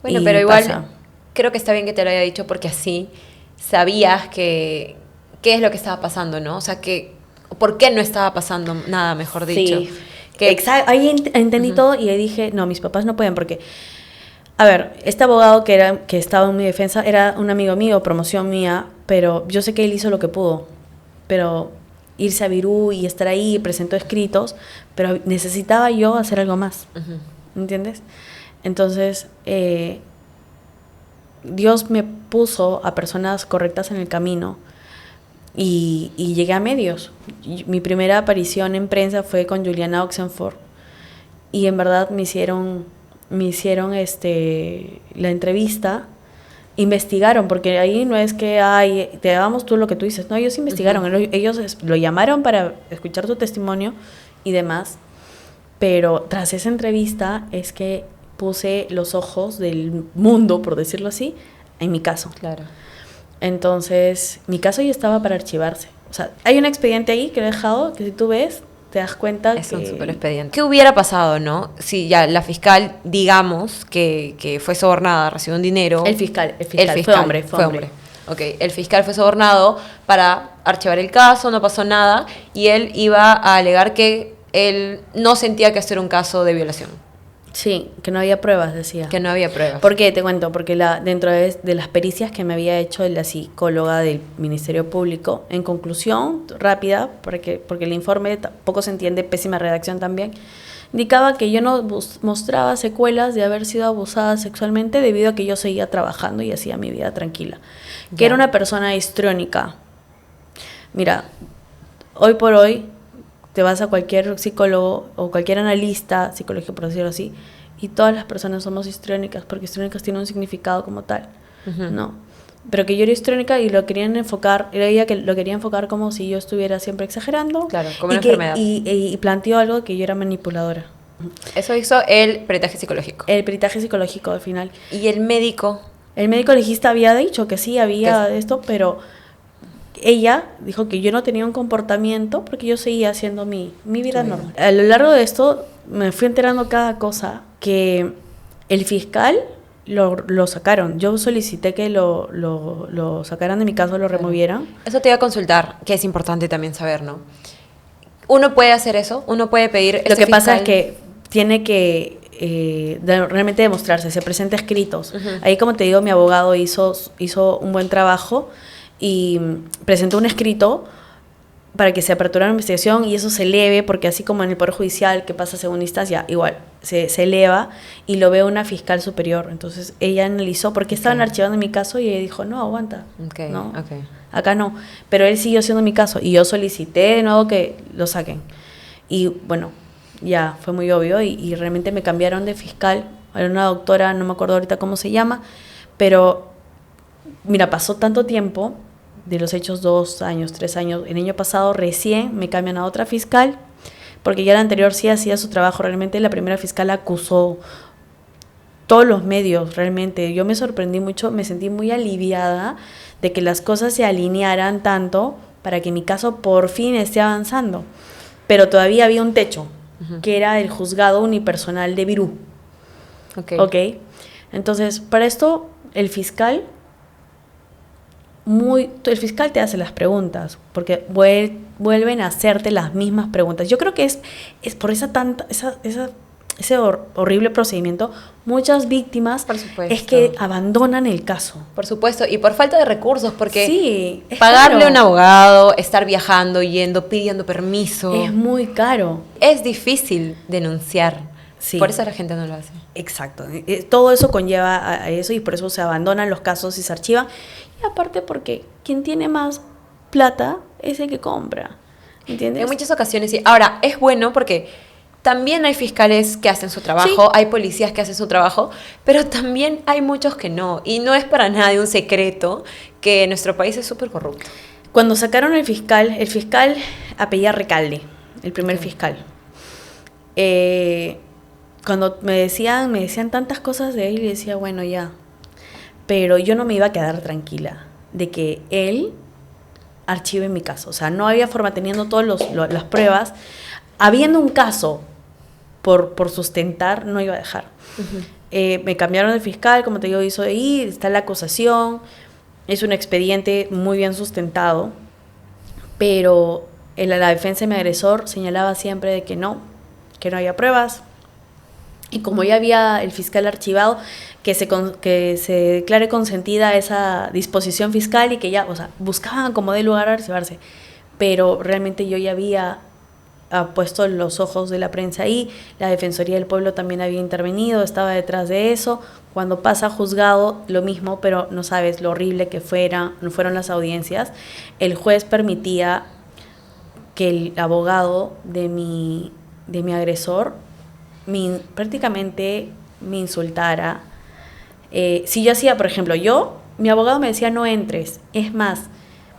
Bueno, pero igual creo que está bien que te lo haya dicho porque así sabías qué es lo que estaba pasando, ¿no? O sea, ¿por qué no estaba pasando nada, mejor dicho? Sí, exacto. Ahí entendí todo y ahí dije, no, mis papás no pueden porque... A ver, este abogado que estaba en mi defensa era un amigo mío, promoción mía, pero yo sé que él hizo lo que pudo. Pero irse a Virú y estar ahí, presentó escritos, pero necesitaba yo hacer algo más. ¿Entiendes? Entonces, Dios me puso a personas correctas en el camino y llegué a medios. Mi primera aparición en prensa fue con Juliana Oxenford y en verdad me hicieron la entrevista, investigaron, porque ahí no es que te hagamos tú lo que tú dices, no, ellos investigaron, ellos lo llamaron para escuchar tu testimonio y demás, pero tras esa entrevista es que puse los ojos del mundo, por decirlo así, en mi caso. Claro. Entonces, mi caso ya estaba para archivarse. O sea, hay un expediente ahí que he dejado, que si tú ves, te das cuenta es un súper expediente. ¿Qué hubiera pasado, no? Si ya la fiscal, digamos, que fue sobornada, recibió un dinero... El fiscal fue hombre. Ok, el fiscal fue sobornado para archivar el caso, no pasó nada, y él iba a alegar que él no sentía que esto era un caso de violación. Sí, que no había pruebas, decía. Que no había pruebas. ¿Por qué? Te cuento, porque dentro de las pericias que me había hecho la psicóloga del Ministerio Público, en conclusión, rápida, porque el informe tampoco se entiende, pésima redacción también, indicaba que yo no mostraba secuelas de haber sido abusada sexualmente debido a que yo seguía trabajando y hacía mi vida tranquila. Que era una persona histriónica. Mira, hoy por hoy te vas a cualquier psicólogo o cualquier analista psicológico, por decirlo así, y todas las personas somos histriónicas, porque histriónicas tiene un significado como tal, ¿no? Pero que yo era histriónica y lo querían enfocar, era ella que lo quería enfocar como si yo estuviera siempre exagerando. Claro, como una enfermedad. Y planteó algo que yo era manipuladora. Eso hizo el peritaje psicológico. El peritaje psicológico al final. ¿Y el médico? El médico legista había dicho que sí había esto, pero ella dijo que yo no tenía un comportamiento porque yo seguía haciendo mi vida normal. A lo largo de esto me fui enterando cada cosa, que el fiscal lo sacaron. Yo solicité que lo sacaran de mi caso, lo removieran. Eso te iba a consultar, que es importante también saber, ¿no? Uno puede hacer eso, uno puede pedir... Lo que pasa es que tiene que realmente demostrarse, se presenta escritos. Ahí, como te digo, mi abogado hizo un buen trabajo y presentó un escrito para que se aperturara una investigación y eso se eleve, porque así como en el Poder Judicial, que pasa según instancia, igual se eleva y lo ve una fiscal superior. Entonces ella analizó, porque estaban archivando mi caso y ella dijo, no, aguanta, no, acá no. Pero él siguió haciendo mi caso y yo solicité de nuevo que lo saquen. Y bueno, ya fue muy obvio y realmente me cambiaron de fiscal. Era una doctora, no me acuerdo ahorita cómo se llama, pero mira, pasó tanto tiempo, de los hechos 2 años, 3 años, el año pasado recién me cambian a otra fiscal, porque ya la anterior sí hacía su trabajo, realmente la primera fiscal acusó todos los medios, realmente. Yo me sorprendí mucho, me sentí muy aliviada de que las cosas se alinearan tanto para que mi caso por fin esté avanzando, pero todavía había un techo, que era el juzgado unipersonal de Virú. Okay. Entonces, para esto, el fiscal te hace las preguntas, porque vuelven a hacerte las mismas preguntas. Yo creo que es por ese horrible procedimiento, muchas víctimas es que abandonan el caso. Por supuesto, y por falta de recursos, porque sí, pagarle a un abogado, estar viajando, yendo, pidiendo permiso. Es muy caro. Es difícil denunciar. Sí. Por eso la gente no lo hace. Exacto. Todo eso conlleva a eso y por eso se abandonan los casos y se archivan. Y aparte porque quien tiene más plata es el que compra. ¿Entiendes? En muchas ocasiones sí. Ahora, es bueno porque también hay fiscales que hacen su trabajo, hay policías que hacen su trabajo, pero también hay muchos que no. Y no es para nadie un secreto que nuestro país es súper corrupto. Cuando sacaron el fiscal apellida Recalde, el primer fiscal. Cuando me decían tantas cosas de él, y decía, bueno, ya. Pero yo no me iba a quedar tranquila de que él archive mi caso. O sea, no había forma, teniendo todas las pruebas, habiendo un caso por sustentar, no iba a dejar. Me cambiaron de fiscal, como te digo, hizo ahí, está la acusación, es un expediente muy bien sustentado, pero la defensa de mi agresor señalaba siempre de que no había pruebas. Y como ya había el fiscal archivado, que se declare consentida esa disposición fiscal y que ya, o sea, buscaban como de lugar a archivarse. Pero realmente yo ya había puesto los ojos de la prensa ahí, la Defensoría del Pueblo también había intervenido, estaba detrás de eso. Cuando pasa a juzgado, lo mismo, pero no sabes lo horrible que no fueron las audiencias. El juez permitía que el abogado de mi agresor prácticamente me insultara. Si yo hacía, por ejemplo, mi abogado me decía no entres, es más,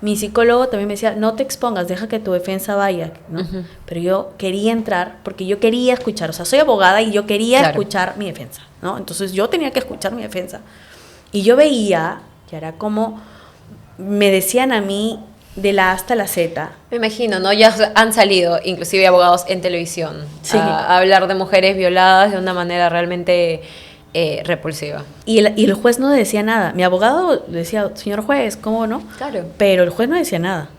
mi psicólogo también me decía no te expongas, deja que tu defensa vaya, ¿no? Pero yo quería entrar porque yo quería escuchar, o sea, soy abogada y yo quería escuchar mi defensa, ¿no? Entonces yo tenía que escuchar mi defensa y yo veía que era como me decían a mí de la A hasta la Z. Me imagino, ¿no? Ya han salido inclusive abogados en televisión a hablar de mujeres violadas de una manera realmente repulsiva. Y el juez no decía nada. Mi abogado decía, señor juez, ¿cómo no? Claro. Pero el juez no decía nada.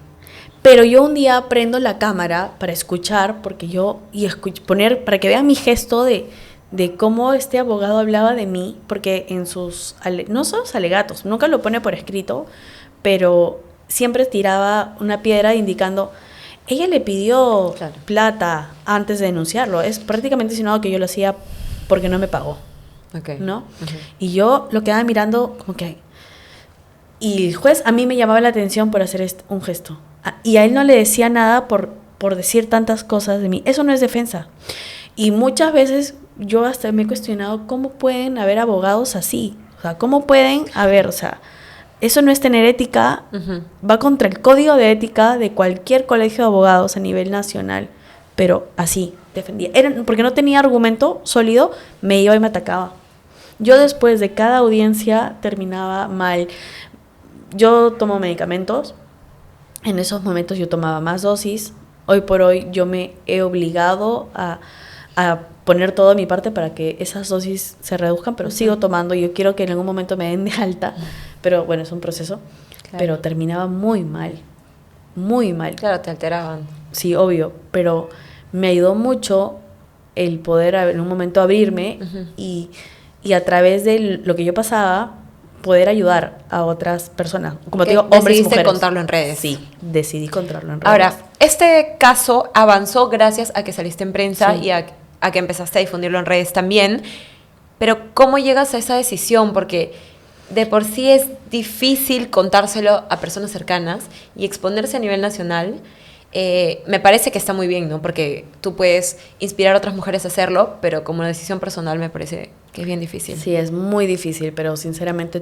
Pero yo un día prendo la cámara para escuchar, porque para que vean mi gesto de de cómo este abogado hablaba de mí, porque en sus, no son los alegatos, nunca lo pone por escrito, pero siempre tiraba una piedra indicando, ella le pidió plata antes de denunciarlo, es prácticamente insinuado que yo lo hacía porque no me pagó, ¿no? Y yo lo quedaba mirando como que... Y el juez a mí me llamaba la atención por hacer un gesto, y a él no le decía nada por decir tantas cosas de mí, eso no es defensa. Y muchas veces yo hasta me he cuestionado cómo pueden haber abogados así, o sea, cómo pueden haber, o sea, eso no es tener ética, va contra el código de ética de cualquier colegio de abogados a nivel nacional, pero así defendía. Porque no tenía argumento sólido, me iba y me atacaba. Yo después de cada audiencia terminaba mal. Yo tomo medicamentos, en esos momentos yo tomaba más dosis, hoy por hoy yo me he obligado a poner todo de mi parte para que esas dosis se reduzcan, pero sigo tomando. Yo quiero que en algún momento me den de alta, pero bueno, es un proceso. Claro. Pero terminaba muy mal, muy mal. Claro, te alteraban. Sí, obvio, pero me ayudó mucho el poder en un momento abrirme y a través de lo que yo pasaba, poder ayudar a otras personas, como te digo, hombres y mujeres. Decidiste contarlo en redes. Sí, decidí contarlo en redes. Ahora, este caso avanzó gracias a que saliste en prensa y a que empezaste a difundirlo en redes también, pero ¿cómo llegas a esa decisión? Porque de por sí es difícil contárselo a personas cercanas y exponerse a nivel nacional. Me parece que está muy bien, ¿no? Porque tú puedes inspirar a otras mujeres a hacerlo, pero como una decisión personal me parece que es bien difícil. Sí, es muy difícil, pero sinceramente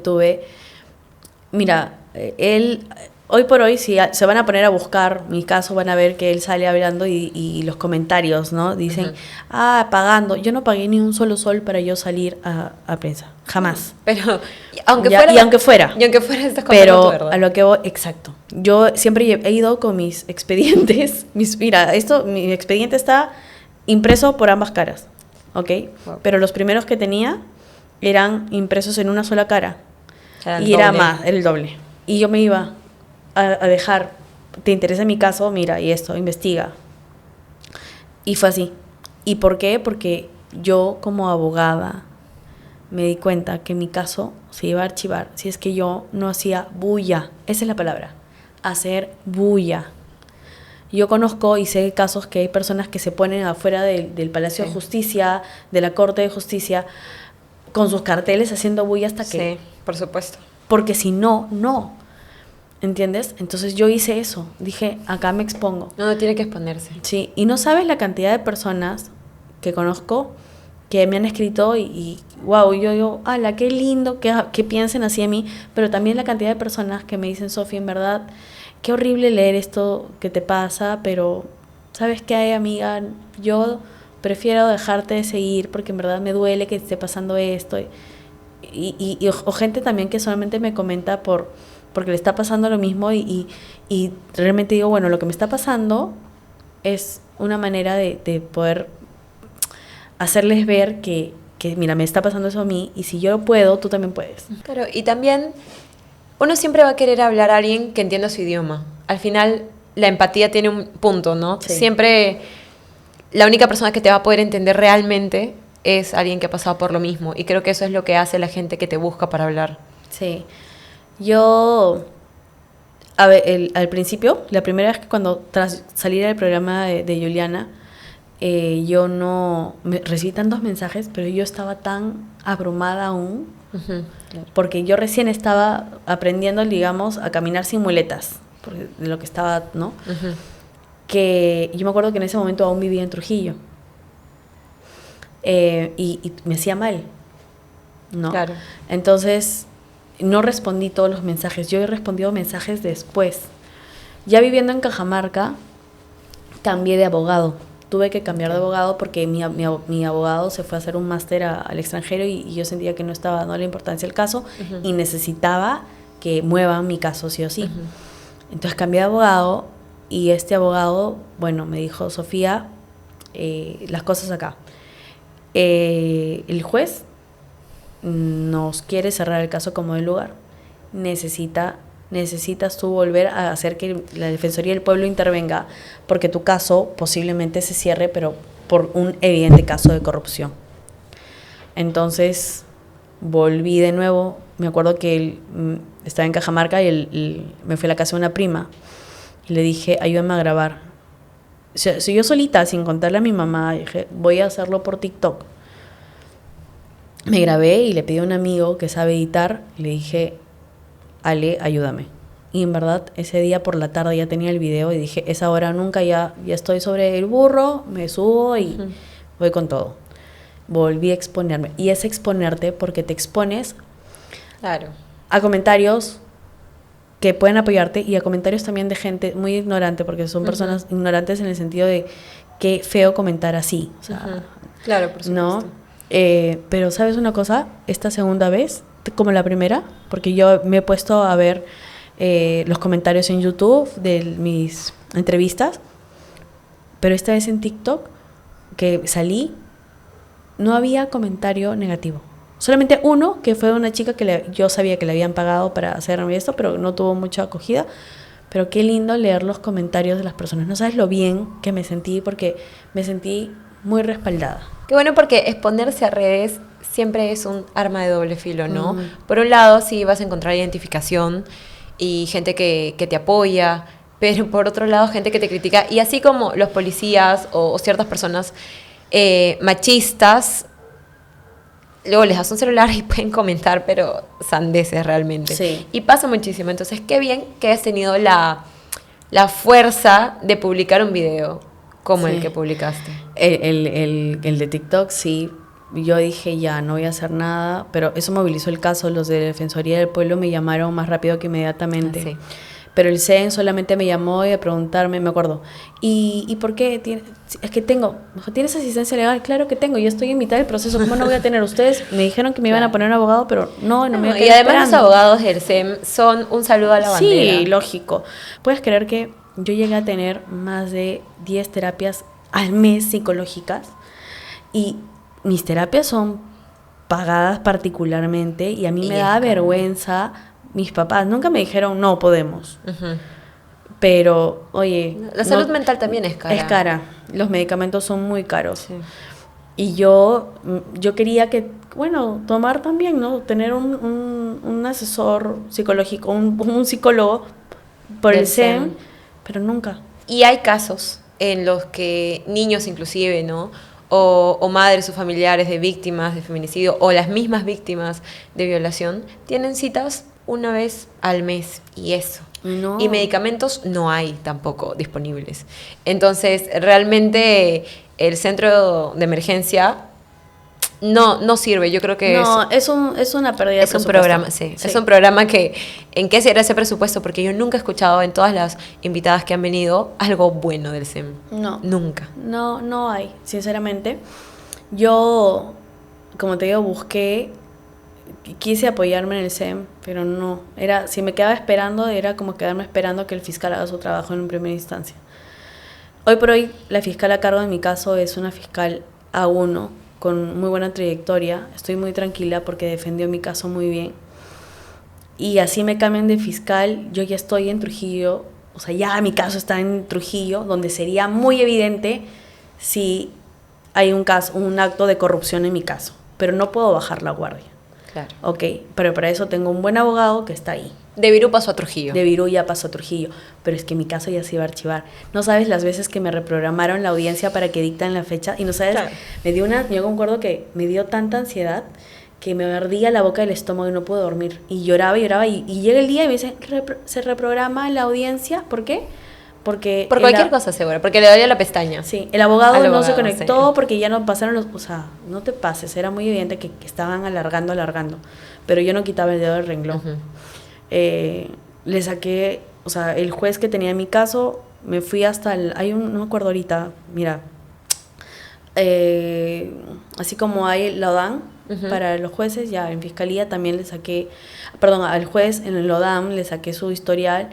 mira, él... Hoy por hoy, si se van a poner a buscar mi caso, van a ver que él sale hablando y los comentarios, ¿no? Dicen, pagando. Yo no pagué ni un solo sol para yo salir a prensa. Jamás. Pero, aunque fuera. Estás contando pero tu verdad. A lo que voy, exacto. Yo siempre he ido con mis expedientes. Mi expediente está impreso por ambas caras, ¿ok? Wow. Pero los primeros que tenía eran impresos en una sola cara. Era el doble. Y yo me iba a dejar, ¿te interesa mi caso? Mira, y esto, investiga. Y fue así. ¿Y por qué? Porque yo como abogada me di cuenta que mi caso se iba a archivar si es que yo no hacía bulla. Esa es la palabra, hacer bulla. Yo conozco y sé casos que hay personas que se ponen afuera del Palacio de Justicia, de la Corte de Justicia, con sus carteles haciendo bulla hasta que... Sí, por supuesto. Porque si no, no. ¿Entiendes? Entonces yo hice eso. Dije, acá me expongo. No tiene que exponerse. Sí, y no sabes la cantidad de personas que conozco que me han escrito y wow, yo digo, ala, qué lindo que piensen así de mí, pero también la cantidad de personas que me dicen, Sofía, en verdad, qué horrible leer esto que te pasa, pero ¿sabes qué, amiga? Yo prefiero dejarte de seguir porque en verdad me duele que esté pasando esto. O gente también que solamente me comenta porque le está pasando lo mismo y realmente digo, bueno, lo que me está pasando es una manera de poder hacerles ver que mira, me está pasando eso a mí y si yo lo puedo, tú también puedes. Claro, y también uno siempre va a querer hablar a alguien que entienda su idioma. Al final, la empatía tiene un punto, ¿no? Sí. Siempre la única persona que te va a poder entender realmente es alguien que ha pasado por lo mismo y creo que eso es lo que hace la gente que te busca para hablar. Sí. Yo, a ver, al principio, la primera vez que tras salir del programa de Juliana, yo recibí tantos mensajes, pero yo estaba tan abrumada aún, claro. Porque yo recién estaba aprendiendo, digamos, a caminar sin muletas, de lo que estaba, ¿no? Que yo me acuerdo que en ese momento aún vivía en Trujillo, y me hacía mal, ¿no? Claro. Entonces... no respondí todos los mensajes, yo he respondido mensajes después. Ya viviendo en Cajamarca, cambié de abogado. Tuve que cambiar de abogado porque mi abogado se fue a hacer un máster al extranjero y yo sentía que no estaba dando la importancia al caso y necesitaba que muevan mi caso sí o sí. Entonces cambié de abogado y este abogado, bueno, me dijo, Sofía, las cosas acá. El juez nos quiere cerrar el caso como del lugar. Necesitas tú volver a hacer que la Defensoría del Pueblo intervenga porque tu caso posiblemente se cierre, pero por un evidente caso de corrupción. Entonces volví de nuevo. Me acuerdo que estaba en Cajamarca y me fui a la casa de una prima y le dije, ayúdame a grabar. O sea, si yo solita, sin contarle a mi mamá, dije, voy a hacerlo por TikTok. Me grabé y le pedí a un amigo que sabe editar, y le dije, Ale, ayúdame. Y en verdad, ese día por la tarde ya tenía el video y dije, esa hora nunca, ya estoy sobre el burro, me subo y voy con todo. Volví a exponerme. Y es exponerte porque te expones Claro. a comentarios que pueden apoyarte y a comentarios también de gente muy ignorante, porque son personas ignorantes en el sentido de qué feo comentar así. O sea, Claro, por supuesto. ¿no? Pero ¿sabes una cosa? Esta segunda vez, como la primera, porque yo me he puesto a ver los comentarios en YouTube de mis entrevistas, pero esta vez en TikTok, que salí, no había comentario negativo. Solamente uno, que fue una chica que yo sabía que le habían pagado para hacerme esto, pero no tuvo mucha acogida. Pero qué lindo leer los comentarios de las personas. No sabes lo bien que me sentí, porque me sentí muy respaldada. Qué bueno, porque exponerse a redes siempre es un arma de doble filo, ¿no? Por un lado, sí vas a encontrar identificación y gente que te apoya, pero por otro lado, gente que te critica. Y así como los policías o ciertas personas machistas, luego les das un celular y pueden comentar, pero sandeces realmente. Sí. Y pasa muchísimo. Entonces, qué bien que has tenido la fuerza de publicar un video como el que publicaste. El de TikTok, sí. Yo dije, ya, no voy a hacer nada, pero eso movilizó el caso. Los de Defensoría del Pueblo me llamaron más rápido que inmediatamente. Sí. Pero el CEN solamente me llamó y a preguntarme, me acuerdo, ¿y por qué? Es que tengo. Me dijo, ¿tienes asistencia legal? Claro que tengo, yo estoy en mitad del proceso, ¿cómo no voy a tener? Ustedes me dijeron que me iban a poner un abogado, pero no me voy a quedar Y además esperando. los abogados del SEM son un saludo a la bandera. Sí, lógico. ¿Puedes creer que yo llegué a tener más de 10 terapias al mes psicológicas? Y mis terapias son pagadas particularmente y a mí me da vergüenza. Mis papás nunca me dijeron, no podemos. Pero, oye... La salud mental también es cara. Es cara. Los medicamentos son muy caros. Sí. Y yo quería que, bueno, tomar también, ¿no? Tener un asesor psicológico, un psicólogo por el SEM, pero nunca. Y hay casos en los que niños inclusive, ¿no? O madres o familiares de víctimas de feminicidio o las mismas víctimas de violación tienen citas una vez al mes y eso. No. Y medicamentos no hay tampoco disponibles. Entonces, realmente el centro de emergencia no sirve. Yo creo que no, es una pérdida de es un presupuesto. programa, sí. Es un programa que, ¿en qué será ese presupuesto? Porque yo nunca he escuchado en todas las invitadas que han venido algo bueno del SEM. No. Nunca. No hay, sinceramente. Yo, como te digo, quise apoyarme en el SEM, pero no. Si me quedaba esperando, era como quedarme esperando que el fiscal haga su trabajo en primera instancia. Hoy por hoy, la fiscal a cargo de mi caso es una fiscal A1, con muy buena trayectoria. Estoy muy tranquila porque defendió mi caso muy bien. Y así me cambian de fiscal, yo ya estoy en Trujillo, o sea, ya mi caso está en Trujillo, donde sería muy evidente si hay un acto de corrupción en mi caso. Pero no puedo bajar la guardia. Claro. Ok, pero para eso tengo un buen abogado que está ahí. De Virú pasó a Trujillo. De Virú ya pasó a Trujillo, pero es que mi caso ya se iba a archivar. No sabes las veces que me reprogramaron la audiencia para que dictan la fecha y no sabes, claro. Yo concuerdo que me dio tanta ansiedad que me ardía la boca del estómago y no pude dormir. Y lloraba y llega el día y me dicen, se reprograma la audiencia. ¿Por qué? Porque por cualquier cosa segura, porque le dolía la pestaña. Sí, el abogado no se conectó, sí. Porque ya no pasaron o sea, no te pases, era muy evidente que estaban alargando, pero yo no quitaba el dedo del renglón. Le saqué, o sea, el juez que tenía en mi caso, me fui hasta no me acuerdo ahorita, mira, así como hay la ODAM para los jueces, ya en fiscalía también le saqué, al juez en el ODAM le saqué su historial.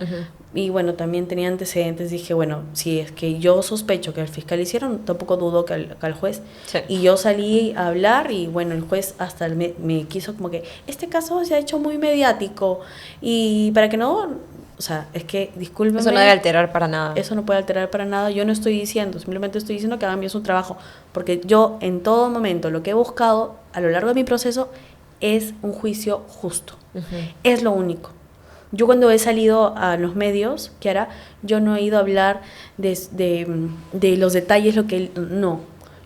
Y bueno, también tenía antecedentes, dije, bueno, si es que yo sospecho que al fiscal hicieron, tampoco dudo que al juez. Sí. Y yo salí a hablar y bueno, el juez hasta me quiso como que, este caso se ha hecho muy mediático y para que no, o sea, es que, discúlpenme. Eso no debe alterar para nada. Eso no puede alterar para nada. Yo no estoy diciendo, simplemente estoy diciendo que hagan bien su trabajo. Porque yo, en todo momento, lo que he buscado a lo largo de mi proceso es un juicio justo. Es lo único. Yo cuando he salido a los medios, Kiara, yo no he ido a hablar de los detalles, no.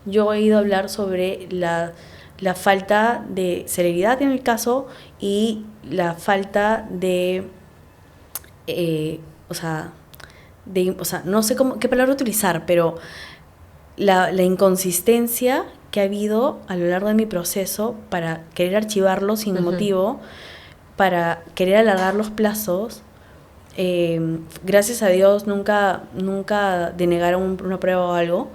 Yo he ido a hablar sobre la falta de celeridad en el caso y la falta de... no sé qué palabra utilizar, pero la inconsistencia que ha habido a lo largo de mi proceso para querer archivarlo sin motivo, para querer alargar los plazos. Gracias a Dios nunca denegaron una prueba o algo,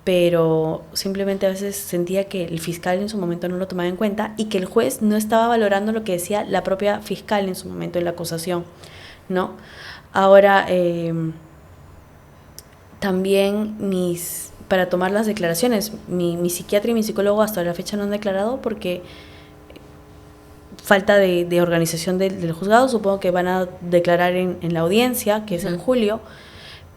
pero simplemente a veces sentía que el fiscal en su momento no lo tomaba en cuenta y que el juez no estaba valorando lo que decía la propia fiscal en su momento en la acusación, ¿no? Ahora, también para tomar las declaraciones, mi psiquiatra y mi psicólogo hasta la fecha no han declarado porque falta de organización del juzgado. Supongo que van a declarar en la audiencia, que es en julio,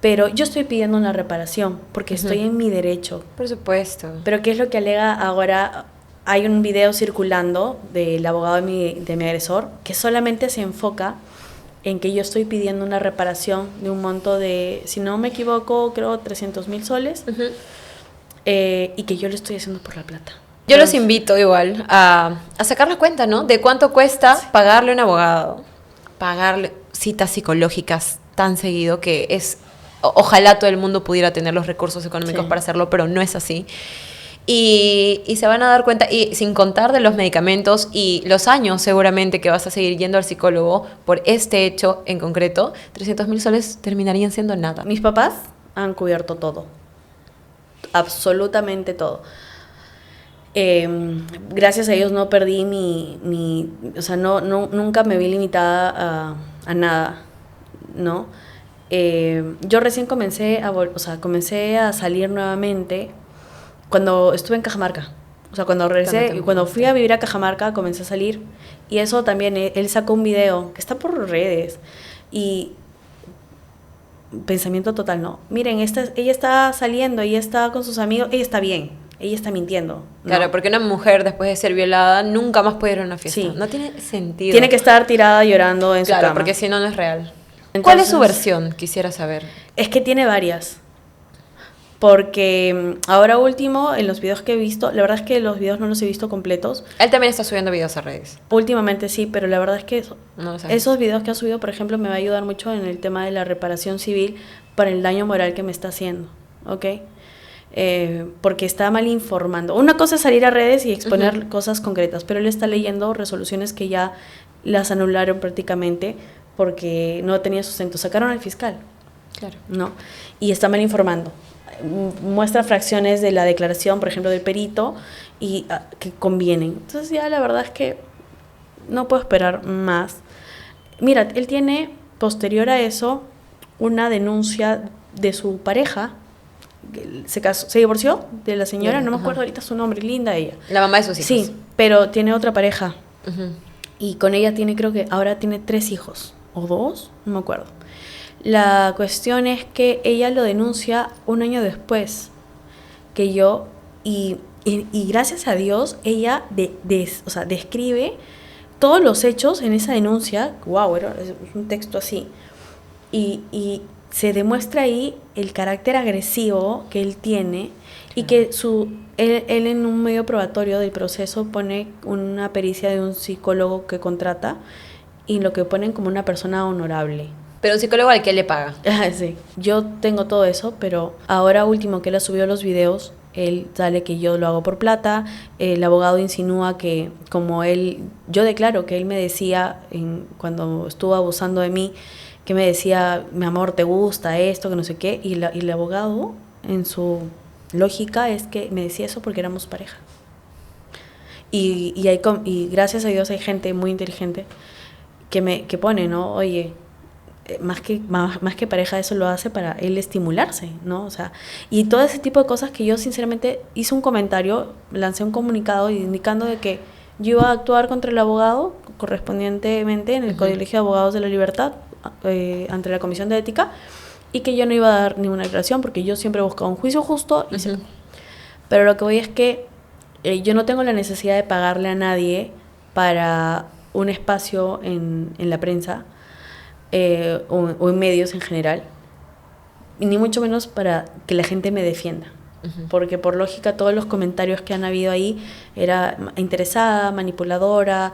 pero yo estoy pidiendo una reparación porque estoy en mi derecho. Por supuesto. Pero ¿qué es lo que alega ahora? Hay un video circulando del abogado de mi agresor que solamente se enfoca en que yo estoy pidiendo una reparación de un monto de, si no me equivoco, creo 300,000 soles, y que yo lo estoy haciendo por la plata. Yo los invito igual a sacar la cuenta, ¿no? De cuánto cuesta pagarle a un abogado, pagarle citas psicológicas tan seguido que es... Ojalá todo el mundo pudiera tener los recursos económicos para hacerlo, pero no es así. Y se van a dar cuenta, y sin contar de los medicamentos y los años seguramente que vas a seguir yendo al psicólogo por este hecho en concreto, 300,000 soles terminarían siendo nada. Mis papás han cubierto todo, absolutamente todo. Gracias a ellos no perdí nunca me vi limitada a nada, ¿no? Yo recién comencé a salir nuevamente cuando estuve en Cajamarca. O sea, cuando regresé, cuando fui a vivir a Cajamarca, comencé a salir. Y eso también, él sacó un video que está por redes. Y pensamiento total, no. Miren, ella está saliendo, ella está con sus amigos, ella está bien, ella está mintiendo, ¿no? Claro, porque una mujer después de ser violada nunca más puede ir a una fiesta. Sí. No tiene sentido. Tiene que estar tirada llorando en su cama. Claro, porque si no, no es real. Entonces, ¿cuál es su versión? Quisiera saber. Es que tiene varias. Porque ahora último, en los videos que he visto, la verdad es que los videos no los he visto completos. Él también está subiendo videos a redes. Últimamente sí, pero la verdad es que esos videos que ha subido, por ejemplo, me va a ayudar mucho en el tema de la reparación civil para el daño moral que me está haciendo, ¿ok? Porque está mal informando. Una cosa es salir a redes y exponer cosas concretas, pero él está leyendo resoluciones que ya las anularon prácticamente porque no tenía sustento. Sacaron al fiscal, claro, ¿no? Y está mal informando. Muestra fracciones de la declaración, por ejemplo, del perito, y que convienen. Entonces ya la verdad es que no puedo esperar más. Mira, él tiene, posterior a eso, una denuncia de su pareja. Se divorció de la señora, no me acuerdo ahorita su nombre, linda ella. La mamá de sus hijos. Sí, pero tiene otra pareja. Y con ella creo que ahora tiene 3 hijos, o 2, no me acuerdo. La cuestión es que ella lo denuncia un año después que yo, y gracias a Dios, ella describe todos los hechos en esa denuncia. Wow, es un texto así. Y se demuestra ahí el carácter agresivo que él tiene, y que él en un medio probatorio del proceso pone una pericia de un psicólogo que contrata, y lo que ponen como una persona honorable. Pero un psicólogo al que le paga. Sí, yo tengo todo eso, pero ahora último que él ha subido los videos, él sale que yo lo hago por plata. El abogado insinúa que yo declaro que él me decía, cuando estuvo abusando de mí, que me decía, mi amor, ¿te gusta esto? Que no sé qué. Y el abogado, en su lógica, es que me decía eso porque éramos pareja. Y gracias a Dios hay gente muy inteligente que pone, ¿no? Oye, más que pareja, eso lo hace para él estimularse, ¿no? O sea, y todo ese tipo de cosas que yo sinceramente hice un comentario, lancé un comunicado indicando de que yo iba a actuar contra el abogado correspondientemente en el Colegio de Abogados de la Libertad, ante la Comisión de Ética y que yo no iba a dar ninguna declaración porque yo siempre he buscado un juicio justo y seco. Pero lo que voy es que yo no tengo la necesidad de pagarle a nadie para un espacio en la prensa o en medios en general, ni mucho menos para que la gente me defienda. Porque por lógica todos los comentarios que han habido ahí era interesada, manipuladora,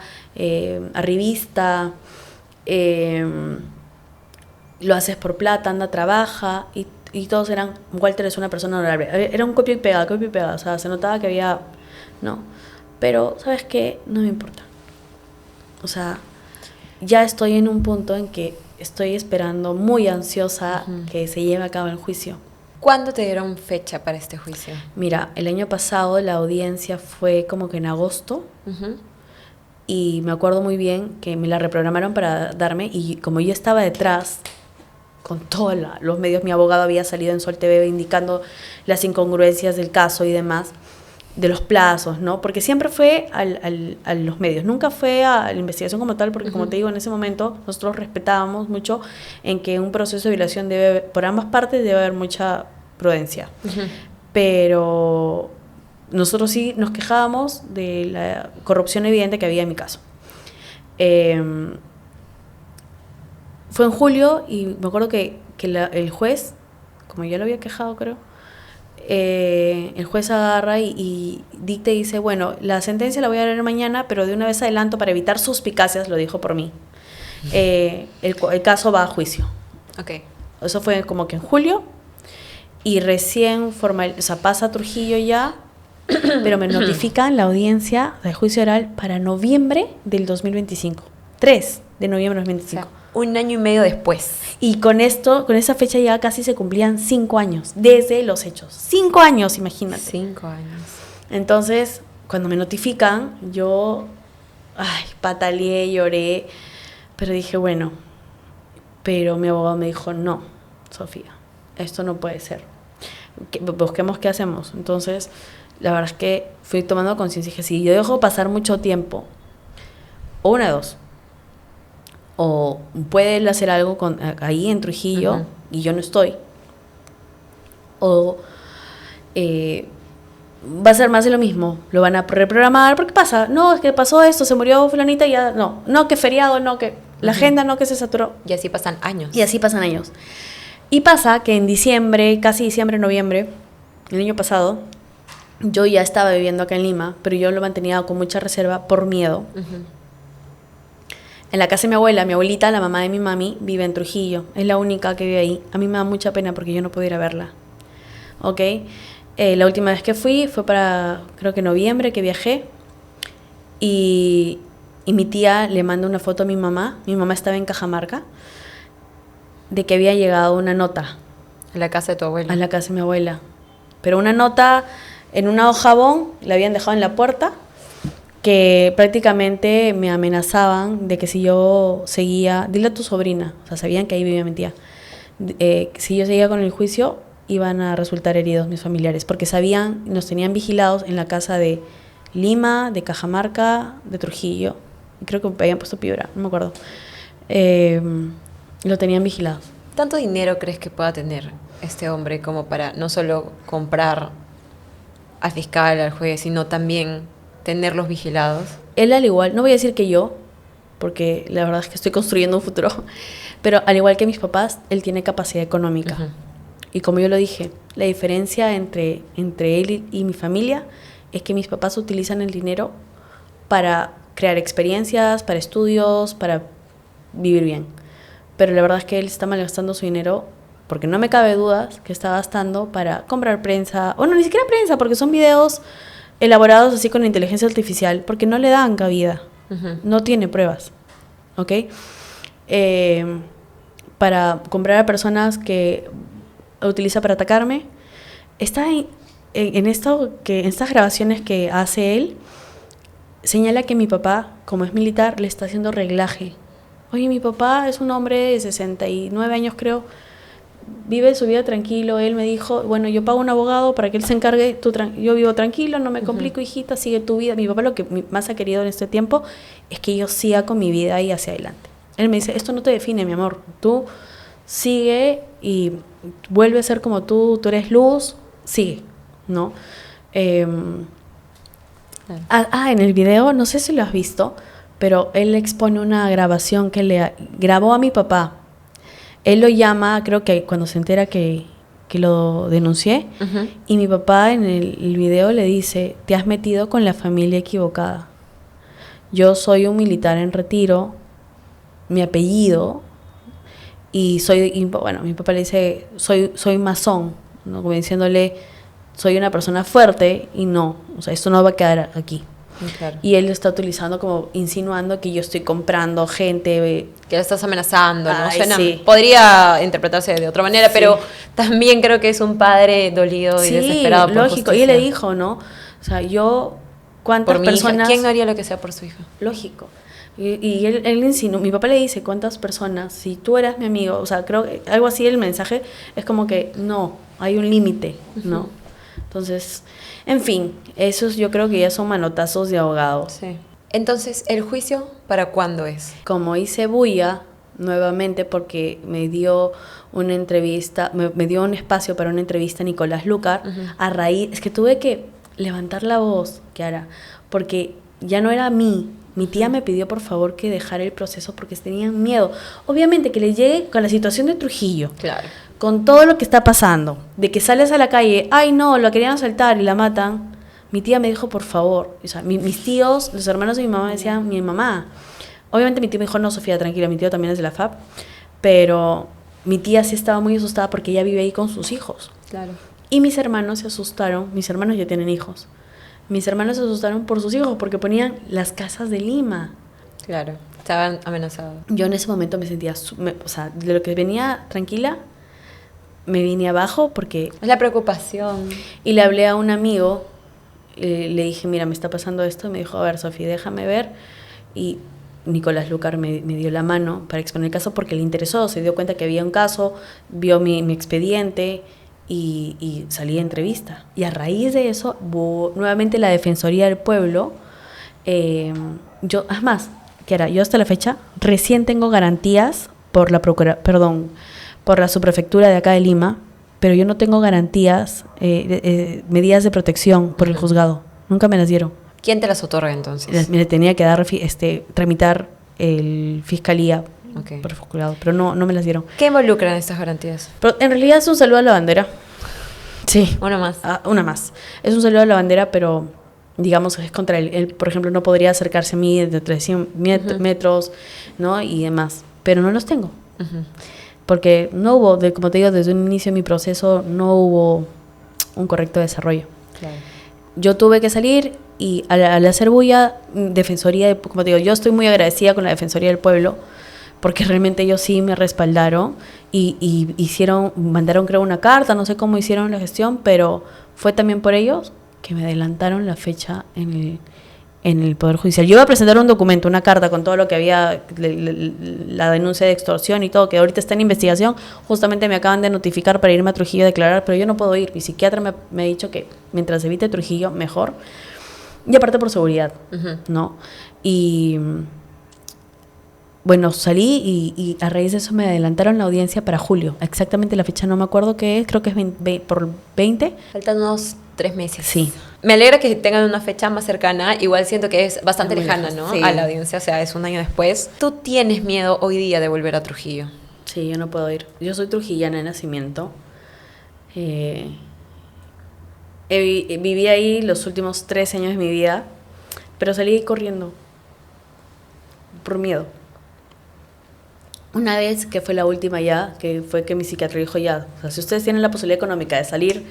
arribista, lo haces por plata, anda, trabaja, y todos eran, Walter es una persona honorable. Era un copia y pega, o sea, se notaba que había, no, pero ¿sabes qué? No me importa. O sea, ya estoy en un punto en que estoy esperando muy ansiosa que se lleve a cabo el juicio. ¿Cuándo te dieron fecha para este juicio? Mira, el año pasado la audiencia fue como que en agosto y me acuerdo muy bien que me la reprogramaron para darme y como yo estaba detrás con todos los medios, mi abogado había salido en Sol TV indicando las incongruencias del caso y demás, de los plazos, ¿no? Porque siempre fue a los medios, nunca fue a la investigación como tal, porque como te digo, en ese momento nosotros respetábamos mucho en que un proceso de violación por ambas partes debe haber mucha prudencia. Pero nosotros sí nos quejábamos de la corrupción evidente que había en mi caso. Fue en julio y me acuerdo que el juez, como yo lo había quejado creo, el juez agarra y dicta y dice, bueno, la sentencia la voy a leer mañana, pero de una vez adelanto para evitar suspicacias, lo dijo por mí. El caso va a juicio. Okay. Eso fue como que en julio y recién pasa a Trujillo ya, pero me notifican la audiencia de juicio oral para noviembre del 2025. 3 de noviembre del 2025. O sea, un año y medio después. Y con esa fecha ya casi se cumplían 5 años desde los hechos. 5 años, imagínate. 5 años. Entonces, cuando me notifican, yo pataleé, lloré, pero dije, bueno, pero mi abogado me dijo, no, Sofía, esto no puede ser. Busquemos qué hacemos. Entonces, la verdad es que fui tomando conciencia y dije, si yo dejo pasar mucho tiempo, o una de dos, o puede él hacer algo ahí en Trujillo y yo no estoy, o va a ser más de lo mismo, lo van a reprogramar, porque pasa, no, es que pasó esto, se murió fulanita y ya, no, que feriado, no, que la agenda, no, que se saturó. Y así pasan años. Y pasa que en diciembre, casi diciembre, noviembre, el año pasado, yo ya estaba viviendo acá en Lima, pero yo lo mantenía con mucha reserva por miedo. En la casa de mi abuelita, la mamá de mi mami, vive en Trujillo. Es la única que vive ahí. A mí me da mucha pena porque yo no puedo ir a verla. ¿Ok? La última vez que fui fue para, creo que noviembre, que viajé. Y mi tía le manda una foto a mi mamá. Mi mamá estaba en Cajamarca. De que había llegado una nota. ¿A la casa de tu abuela? A la casa de mi abuela. Pero una nota en una hoja bond, la habían dejado en la puerta, que prácticamente me amenazaban de que si yo seguía, dile a tu sobrina, o sea, sabían que ahí vivía mi tía, si yo seguía con el juicio, iban a resultar heridos mis familiares, porque sabían, nos tenían vigilados en la casa de Lima, de Cajamarca, de Trujillo, creo que me habían puesto Piura, no me acuerdo, lo tenían vigilados. ¿Tanto dinero crees que pueda tener este hombre como para no solo comprar al fiscal, al juez, sino también tenerlos vigilados? Él al igual, no voy a decir que yo, porque la verdad es que estoy construyendo un futuro, pero al igual que mis papás, él tiene capacidad económica. Y como yo lo dije, la diferencia entre él y mi familia es que mis papás utilizan el dinero para crear experiencias, para estudios, para vivir bien. Pero la verdad es que él está malgastando su dinero, porque no me cabe dudas que está gastando para comprar prensa, bueno, ni siquiera prensa, porque son videos elaborados así con inteligencia artificial, porque no le dan cabida, no tiene pruebas, ¿ok? Para comprar a personas que utiliza para atacarme. Está en estas grabaciones que hace él, señala que mi papá, como es militar, le está haciendo reglaje. Oye, mi papá es un hombre de 69 años, creo, vive su vida tranquilo. Él me dijo, bueno, yo pago un abogado para que él se encargue, yo vivo tranquilo, no me complico, hijita, sigue tu vida. Mi papá lo que más ha querido en este tiempo es que yo siga con mi vida y hacia adelante. Él me dice, esto no te define, mi amor. Tú sigue y vuelve a ser como tú eres luz, sigue, ¿no? En el video, no sé si lo has visto, pero él expone una grabación que le grabó a mi papá. Él lo llama, creo que cuando se entera que lo denuncié, y mi papá en el video le dice, te has metido con la familia equivocada. Yo soy un militar en retiro, mi apellido, y bueno, mi papá le dice, soy masón, ¿no? Como diciéndole, soy una persona fuerte, y no, o sea, esto no va a quedar aquí. Claro. Y él lo está utilizando como insinuando que yo estoy comprando gente. Que lo estás amenazando, ¿no? Ay, sí. Podría interpretarse de otra manera, sí, pero también creo que es un padre dolido sí, y desesperado por lógico. justicia. Y él le dijo, ¿no? O sea, ¿cuántas por personas? ¿Quién no haría lo que sea por su hija? Lógico. Y él insinuó, mi papá le dice, ¿cuántas personas? Si tú eras mi amigo, o sea, creo que algo así, el mensaje es como que no, hay un límite, ¿no? Entonces, en fin, esos yo creo que ya son manotazos de abogado. Sí. Entonces, ¿el juicio para cuándo es? Como hice bulla nuevamente porque me dio una entrevista, me dio un espacio para una entrevista a Nicolás Lucar, a raíz, es que tuve que levantar la voz, Kiara, porque ya no era a mí. Mi tía me pidió por favor que dejara el proceso porque tenían miedo. Obviamente que le llegue con la situación de Trujillo. Claro. Con todo lo que está pasando, de que sales a la calle, ay no, la querían asaltar y la matan. Mi tía me dijo, por favor, o sea, mis tíos, los hermanos de mi mamá decían, mi mamá. Obviamente mi tío me dijo, no, Sofía, tranquila, mi tío también es de la FAP, pero mi tía sí estaba muy asustada porque ella vive ahí con sus hijos. Claro. Y mis hermanos se asustaron, mis hermanos ya tienen hijos. Mis hermanos se asustaron por sus hijos porque ponían las casas de Lima. Claro, estaban amenazados. Yo en ese momento me sentía, o sea, de lo que venía tranquila, me vine abajo porque... Es la preocupación. Y le hablé a un amigo, le dije, mira, me está pasando esto, y me dijo, a ver, Sofía, déjame ver. Y Nicolás Lucar me dio la mano para exponer el caso porque le interesó, se dio cuenta que había un caso, vio mi expediente y salí de entrevista. Y a raíz de eso, nuevamente la Defensoría del Pueblo, yo hasta la fecha recién tengo garantías por la subprefectura de acá de Lima, pero yo no tengo garantías, medidas de protección por el juzgado. Nunca me las dieron. ¿Quién te las otorga entonces? Me tenía que dar, tramitar el fiscalía por el juzgado, pero no me las dieron. ¿Qué involucran estas garantías? Pero en realidad es un saludo a la bandera. Sí. Una más. Una más. Es un saludo a la bandera, pero digamos es contra él. Por ejemplo, no podría acercarse a mí de 300 metros, ¿no? Y demás. Pero no los tengo. Porque no hubo, como te digo, desde un inicio de mi proceso no hubo un correcto desarrollo. Claro. Yo tuve que salir y al hacer bulla, Defensoría, como te digo, yo estoy muy agradecida con la Defensoría del Pueblo porque realmente ellos sí me respaldaron y mandaron creo una carta, no sé cómo hicieron la gestión, pero fue también por ellos que me adelantaron la fecha en el Poder Judicial. Yo iba a presentar un documento, una carta con todo lo que había, la denuncia de extorsión y todo, que ahorita está en investigación. Justamente me acaban de notificar para irme a Trujillo a declarar, pero yo no puedo ir. Mi psiquiatra me ha dicho que mientras evite Trujillo, mejor. Y aparte por seguridad, ¿no? Y bueno, salí y a raíz de eso me adelantaron la audiencia para julio. Exactamente la fecha no me acuerdo qué es, creo que es por 20. Faltan unos 3 meses. Sí. Me alegra que tengan una fecha más cercana, igual siento que es bastante lejana, ¿no? Sí. A la audiencia, o sea, es un año después. ¿Tú tienes miedo hoy día de volver a Trujillo? Sí, yo no puedo ir. Yo soy trujillana de nacimiento. Viví ahí los últimos 13 años de mi vida, pero salí corriendo por miedo. Una vez, que fue la última ya, que fue que mi psiquiatra dijo ya, o sea, si ustedes tienen la posibilidad económica de salir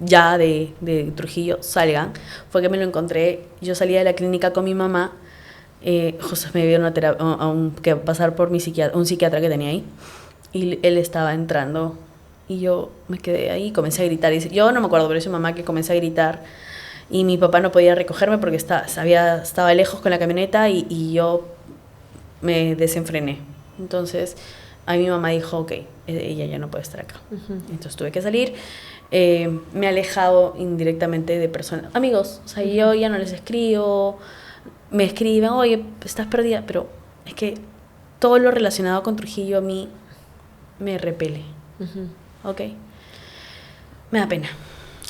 ya de Trujillo, salgan. Fue que me lo encontré, yo salía de la clínica con mi mamá, justo me vieron que pasar por un psiquiatra que tenía ahí, y él estaba entrando, y yo me quedé ahí y comencé a gritar. Y yo no me acuerdo, pero es mi mamá que comencé a gritar, y mi papá no podía recogerme porque estaba lejos con la camioneta y yo me desenfrené. Entonces, a mi mamá dijo, ok, ella ya no puede estar acá. Entonces tuve que salir. Me he alejado indirectamente de personas, amigos, o sea, yo ya no les escribo, me escriben, oye, estás perdida, pero es que todo lo relacionado con Trujillo a mí me repele. ¿Ok? Me da pena.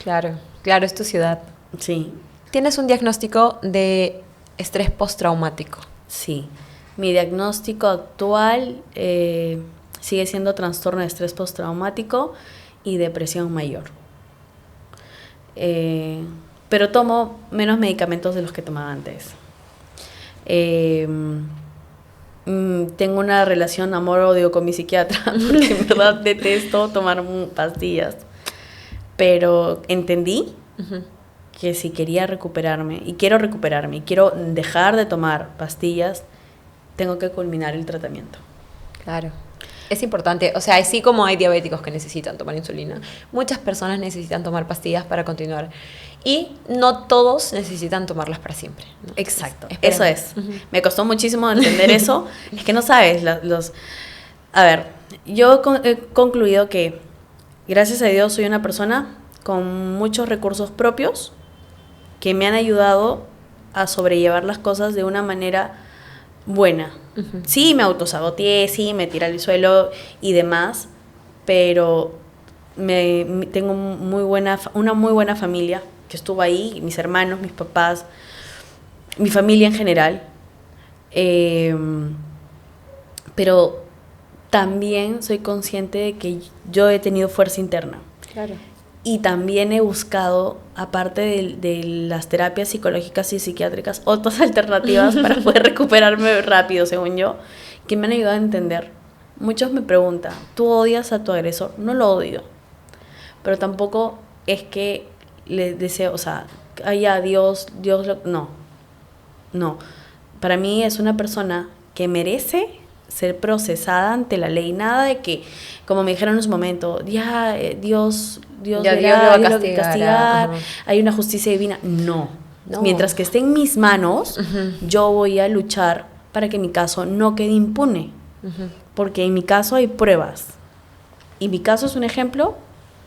Claro, claro, es tu ciudad. Sí. Tienes un diagnóstico de estrés postraumático. Sí. Mi diagnóstico actual sigue siendo trastorno de estrés postraumático y depresión mayor. Pero tomo menos medicamentos de los que tomaba antes. Tengo una relación amor-odio con mi psiquiatra porque en verdad detesto tomar pastillas. Pero entendí que si quería recuperarme, y quiero dejar de tomar pastillas, tengo que culminar el tratamiento. Claro. Es importante, o sea, así como hay diabéticos que necesitan tomar insulina, muchas personas necesitan tomar pastillas para continuar. Y no todos necesitan tomarlas para siempre, ¿no? Exacto, eso es. Me costó muchísimo entender eso. Es que no sabes, A ver, yo he concluido que, gracias a Dios, soy una persona con muchos recursos propios que me han ayudado a sobrellevar las cosas de una manera buena. Sí, me autosaboteé, sí, me tiré al suelo y demás, pero tengo una muy buena familia que estuvo ahí, mis hermanos, mis papás, mi familia en general. Pero también soy consciente de que yo he tenido fuerza interna. Claro. Y también he buscado, aparte de las terapias psicológicas y psiquiátricas, otras alternativas para poder recuperarme rápido, según yo, que me han ayudado a entender. Muchos me preguntan, ¿tú odias a tu agresor? No lo odio, pero tampoco es que le deseo, o sea, Dios no. Para mí es una persona que merece ser procesada ante la ley. Nada de que, como me dijeron en su momento, Dios lo va a castigar, hay una justicia divina. No. Mientras que esté en mis manos, yo voy a luchar para que mi caso no quede impune. Porque en mi caso hay pruebas. Y mi caso es un ejemplo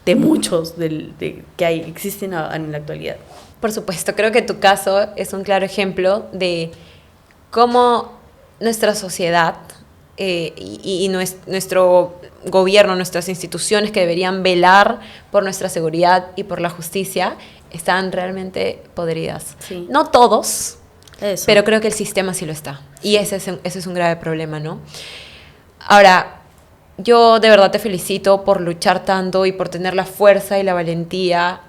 de muchos que existen en la actualidad. Por supuesto, creo que tu caso es un claro ejemplo de cómo nuestra sociedad y nuestro gobierno, nuestras instituciones que deberían velar por nuestra seguridad y por la justicia, están realmente podridas. Sí. No todos, pero creo que el sistema sí lo está. Y ese es un grave problema, ¿no? Ahora, yo de verdad te felicito por luchar tanto y por tener la fuerza y la valentía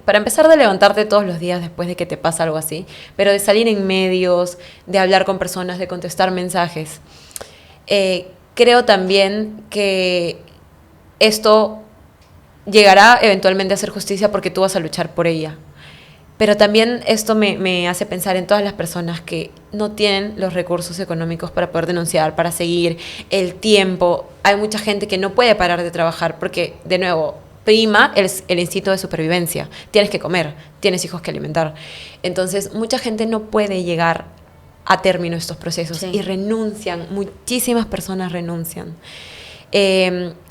para empezar, de levantarte todos los días después de que te pasa algo así, pero de salir en medios, de hablar con personas, de contestar mensajes. Creo también que esto llegará eventualmente a hacer justicia porque tú vas a luchar por ella. Pero también esto me hace pensar en todas las personas que no tienen los recursos económicos para poder denunciar, para seguir el tiempo. Hay mucha gente que no puede parar de trabajar porque, de nuevo, prima el instinto de supervivencia. Tienes que comer, tienes hijos que alimentar. Entonces, mucha gente no puede llegar a término estos procesos y renuncian. Muchísimas personas renuncian.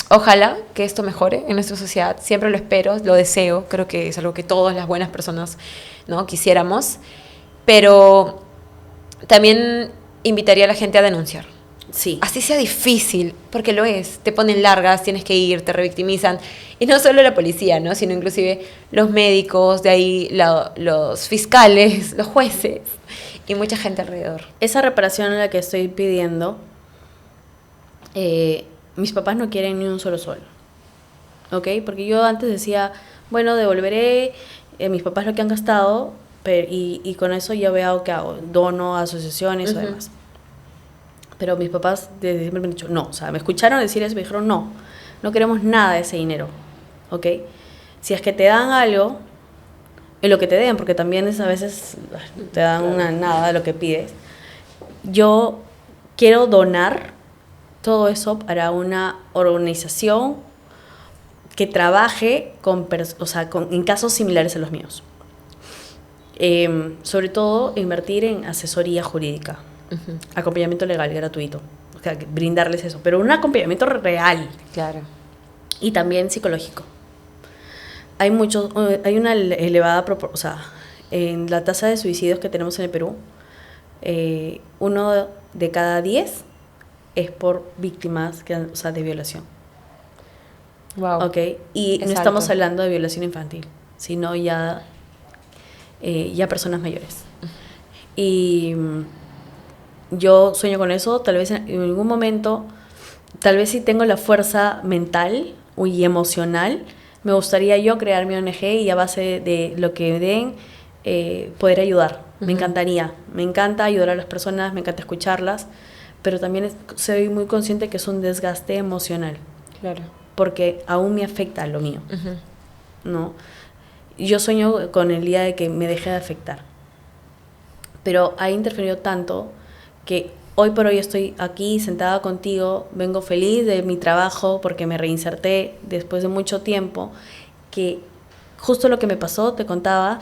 Ojalá que esto mejore en nuestra sociedad. Siempre lo espero, lo deseo. Creo que es algo que todas las buenas personas, ¿no?, quisiéramos. Pero también invitaría a la gente a denunciar. Sí. Así sea difícil, porque lo es. Te ponen largas, tienes que ir, te revictimizan. Y no solo la policía, ¿no?, sino inclusive los médicos, de ahí los fiscales, los jueces y mucha gente alrededor. Esa reparación a la que estoy pidiendo, mis papás no quieren ni un solo sol, ¿ok? Porque yo antes decía, bueno, devolveré mis papás lo que han gastado y con eso yo veo qué hago, dono a asociaciones o demás. Pero mis papás desde siempre me han dicho, no, o sea, me escucharon decir eso y me dijeron, no queremos nada de ese dinero, ¿ok? Si es que te dan algo, en lo que te den, porque también a veces te dan nada de lo que pides, yo quiero donar todo eso para una organización que trabaje en casos similares a los míos. Sobre todo, invertir en asesoría jurídica, acompañamiento legal gratuito, o sea, brindarles eso, pero un acompañamiento real. Claro. Y también psicológico. Hay una elevada en la tasa de suicidios que tenemos en el Perú, 1 de cada 10 es por víctimas o sea, de violación. Wow. ¿Ok? Y no estamos hablando de violación infantil, sino ya personas mayores. Y yo sueño con eso, tal vez en algún momento, tal vez si tengo la fuerza mental y emocional, me gustaría yo crear mi ONG y a base de lo que me den, poder ayudar. Me encantaría, me encanta ayudar a las personas, me encanta escucharlas, pero también soy muy consciente que es un desgaste emocional. Claro. Porque aún me afecta lo mío, ¿no? Yo sueño con el día de que me deje de afectar. Pero ha interferido tanto que hoy por hoy estoy aquí sentada contigo, vengo feliz de mi trabajo porque me reinserté después de mucho tiempo, que justo lo que me pasó, te contaba,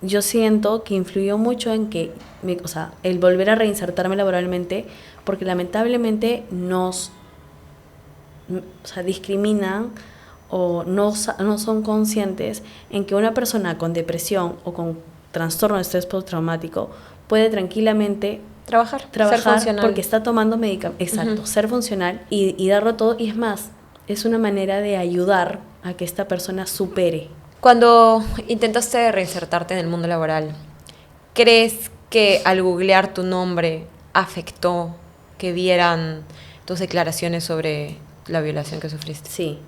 yo siento que influyó mucho en que, o sea, el volver a reinsertarme laboralmente, porque lamentablemente nos discriminan o no son conscientes en que una persona con depresión o con trastorno de estrés postraumático puede tranquilamente trabajar ser funcional. porque está tomando medicamentos. Exacto, ser funcional y darlo todo. Y es más, es una manera de ayudar a que esta persona supere. Cuando intentaste reinsertarte en el mundo laboral, ¿crees que al googlear tu nombre afectó que vieran tus declaraciones sobre la violación que sufriste? Sí.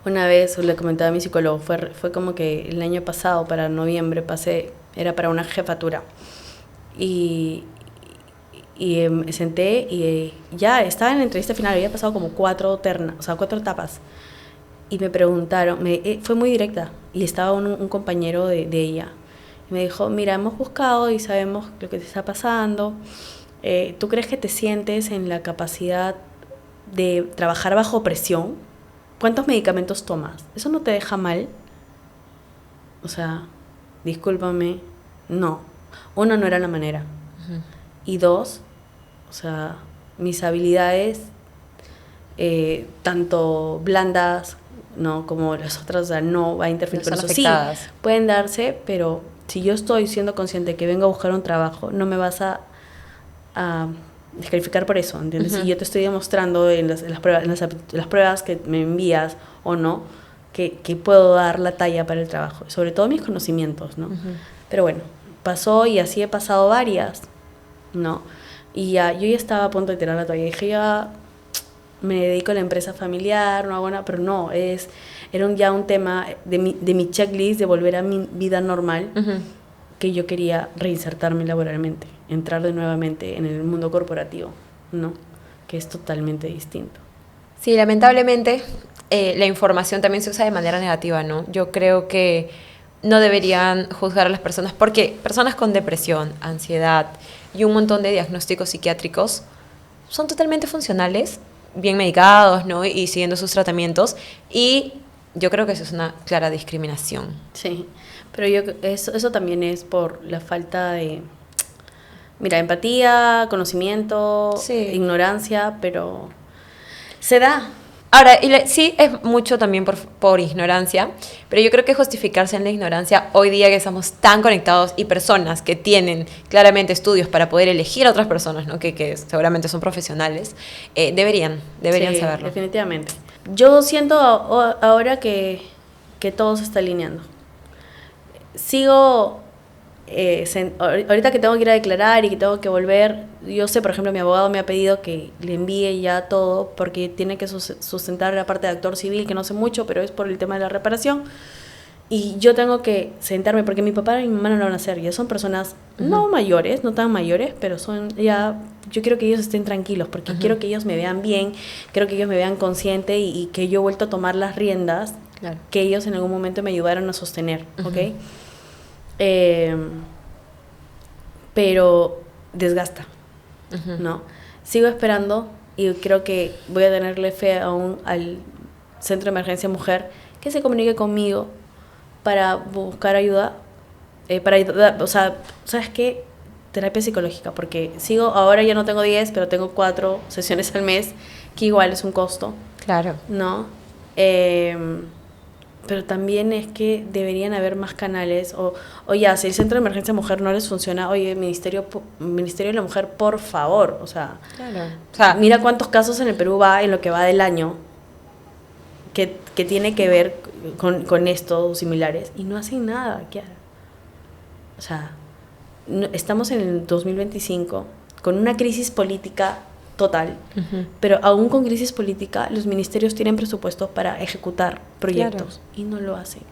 Una vez le comentaba a mi psicólogo, fue como que el año pasado, para noviembre, era para una jefatura. Y me senté y ya estaba en la entrevista final, había pasado como 4 etapas. Y me preguntaron, fue muy directa, y estaba un compañero de ella. Y me dijo, mira, hemos buscado y sabemos lo que te está pasando. ¿Tú crees que te sientes en la capacidad de trabajar bajo presión? ¿Cuántos medicamentos tomas? ¿Eso no te deja mal? O sea, discúlpame, no. 1, no era la manera. Y 2, o sea, mis habilidades, tanto blandas, no, como las otras, o sea, no va a interferir con eso. Afectadas. Sí, pueden darse, pero si yo estoy siendo consciente que vengo a buscar un trabajo, no me vas a descalificar por eso, ¿entiendes? Si yo te estoy demostrando en las pruebas que me envías o no, que puedo dar la talla para el trabajo, sobre todo mis conocimientos, ¿no? Pero bueno, pasó y así he pasado varias, ¿no? Y yo ya estaba a punto de tirar la toalla. Dije, ya me dedico a la empresa familiar, no hago nada, pero no, era ya un tema de mi checklist de volver a mi vida normal, que yo quería reinsertarme laboralmente, entrar de nuevamente en el mundo corporativo, ¿no? Que es totalmente distinto. Sí, lamentablemente la información también se usa de manera negativa, ¿no? Yo creo que no deberían juzgar a las personas, porque personas con depresión, ansiedad y un montón de diagnósticos psiquiátricos son totalmente funcionales, bien medicados, ¿no? Y siguiendo sus tratamientos, y yo creo que eso es una clara discriminación. Sí, pero eso también es por la falta de, empatía, conocimiento, sí, ignorancia, pero se da. Ahora, sí es mucho también por ignorancia, pero yo creo que justificarse en la ignorancia hoy día que estamos tan conectados y personas que tienen claramente estudios para poder elegir a otras personas, ¿no? que seguramente son profesionales, deberían sí, saberlo. Definitivamente. Yo siento ahora que todo se está alineando. Sigo, ahorita que tengo que ir a declarar y que tengo que volver, yo sé, por ejemplo, mi abogado me ha pedido que le envíe ya todo porque tiene que sustentar la parte de actor civil, que no sé mucho, pero es por el tema de la reparación. Y yo tengo que sentarme, porque mi papá y mi mamá no lo van a hacer, ya son personas no mayores, no tan mayores, pero son ya, yo quiero que ellos estén tranquilos, porque quiero que ellos me vean bien, quiero que ellos me vean consciente y que yo he vuelto a tomar las riendas, claro, que ellos en algún momento me ayudaron a sostener, ¿ok? Pero desgasta, ¿no? Sigo esperando y creo que voy a tenerle fe aún al Centro de Emergencia Mujer que se comunique conmigo para buscar ayuda, para ayudar, o sea, ¿sabes qué? Terapia psicológica, porque ahora ya no tengo 10, pero tengo 4 sesiones al mes, que igual es un costo. Claro. ¿No? pero también es que deberían haber más canales, o ya, si el Centro de Emergencia Mujer no les funciona, oye, Ministerio de la Mujer, por favor, o sea, mira cuántos casos en el Perú va en lo que va del año que tiene que ver con esto, similares, y no hacen nada, Kiara. O sea, estamos en el 2025 con una crisis política total, pero aún con crisis política los ministerios tienen presupuestos para ejecutar proyectos y no lo hacen.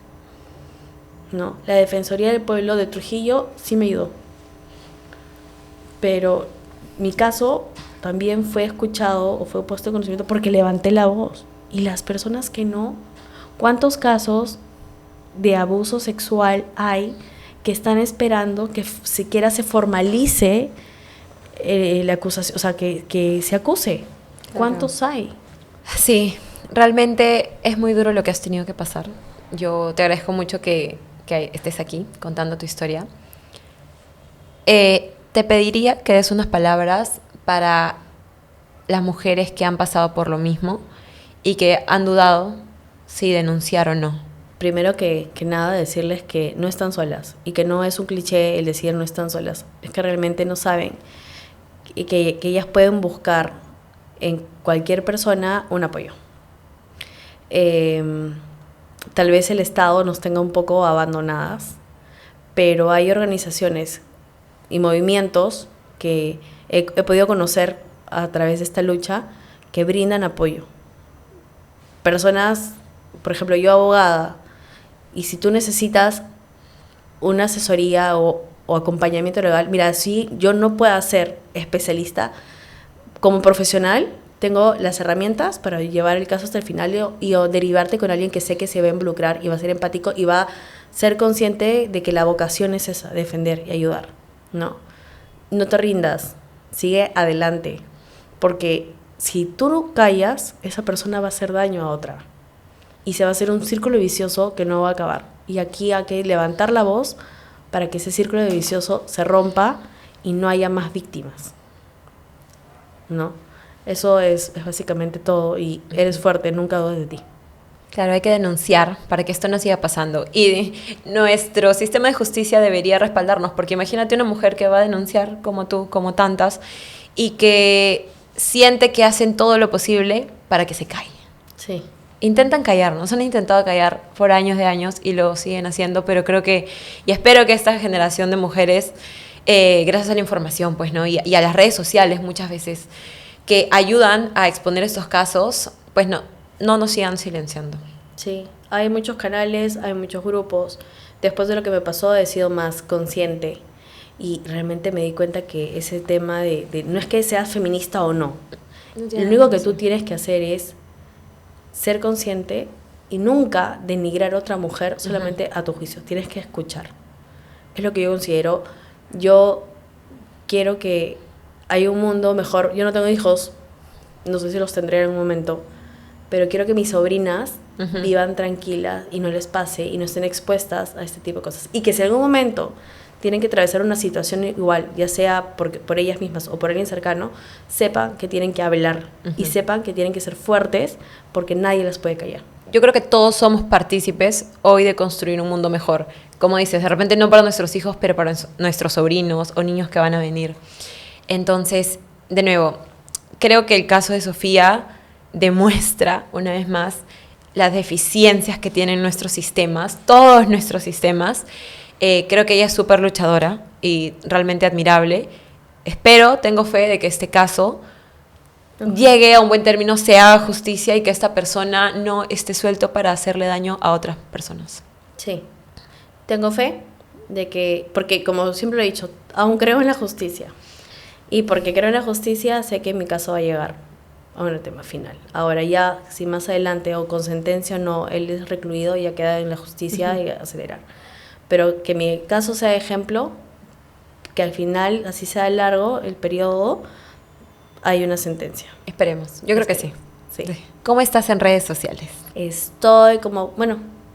No, la Defensoría del Pueblo de Trujillo sí me ayudó, pero mi caso también fue escuchado o fue puesto en conocimiento porque levanté la voz, y las personas que no, ¿cuántos casos de abuso sexual hay que están esperando que siquiera se formalice la acusación, o sea, que se acuse? ¿Cuántos hay? Sí, realmente es muy duro lo que has tenido que pasar. Yo te agradezco mucho que estés aquí contando tu historia. Te pediría que des unas palabras para las mujeres que han pasado por lo mismo y que han dudado si denunciar o no. Primero que nada, decirles que no están solas, y que no es un cliché el decir no están solas, es que realmente no saben, y que ellas pueden buscar en cualquier persona un apoyo. Tal vez el Estado nos tenga un poco abandonadas, pero hay organizaciones y movimientos que he podido conocer a través de esta lucha que brindan apoyo. Personas, por ejemplo, yo abogada, y si tú necesitas una asesoría o acompañamiento legal, mira, si yo no puedo ser especialista, como profesional tengo las herramientas para llevar el caso hasta el final y o derivarte con alguien que sé que se va a involucrar y va a ser empático y va a ser consciente de que la vocación es esa, defender y ayudar. No te rindas, sigue adelante, porque si tú no callas, esa persona va a hacer daño a otra y se va a hacer un círculo vicioso que no va a acabar. Y aquí hay que levantar la voz para que ese círculo vicioso se rompa y no haya más víctimas, ¿no? Eso es básicamente todo, y eres fuerte, nunca dudes de ti. Claro, hay que denunciar para que esto no siga pasando. Y nuestro sistema de justicia debería respaldarnos, porque imagínate una mujer que va a denunciar, como tú, como tantas, y que siente que hacen todo lo posible para que se calle. Sí. Intentan callarnos, han intentado callar por años de años y lo siguen haciendo, pero creo que, y espero que esta generación de mujeres, gracias a la información, pues, ¿no? Y a las redes sociales muchas veces, que ayudan a exponer estos casos, pues no nos sigan silenciando. Sí, hay muchos canales, hay muchos grupos. Después de lo que me pasó he sido más consciente y realmente me di cuenta que ese tema de no es que seas feminista o no. Lo único que tú tienes que hacer es ser consciente y nunca denigrar a otra mujer solamente a tu juicio. Tienes que escuchar. Es lo que yo considero. Yo quiero que haya un mundo mejor. Yo no tengo hijos, no sé si los tendré en algún momento, pero quiero que mis sobrinas vivan tranquilas y no les pase y no estén expuestas a este tipo de cosas. Y que si en algún momento tienen que atravesar una situación igual, ya sea por ellas mismas o por alguien cercano, sepan que tienen que hablar y sepan que tienen que ser fuertes porque nadie las puede callar. Yo creo que todos somos partícipes hoy de construir un mundo mejor. Como dices, de repente no para nuestros hijos, pero para nuestros sobrinos o niños que van a venir. Entonces, de nuevo, creo que el caso de Sofía demuestra, una vez más, las deficiencias que tienen nuestros sistemas, todos nuestros sistemas. Creo que ella es súper luchadora y realmente admirable. Tengo fe de que este caso llegue a un buen término, se haga justicia y que esta persona no esté suelto para hacerle daño a otras personas. Sí, tengo fe de que, porque como siempre lo he dicho, aún creo en la justicia. Y porque creo en la justicia, sé que mi caso va a llegar a un tema final. Ahora ya, si más adelante o con sentencia o no, él es recluido, ya queda en la justicia y acelerar. Pero que mi caso sea ejemplo, que al final, así sea largo el periodo, hay una sentencia. Esperemos. Yo creo que sí. Sí. ¿Cómo estás en redes sociales? Estoy como,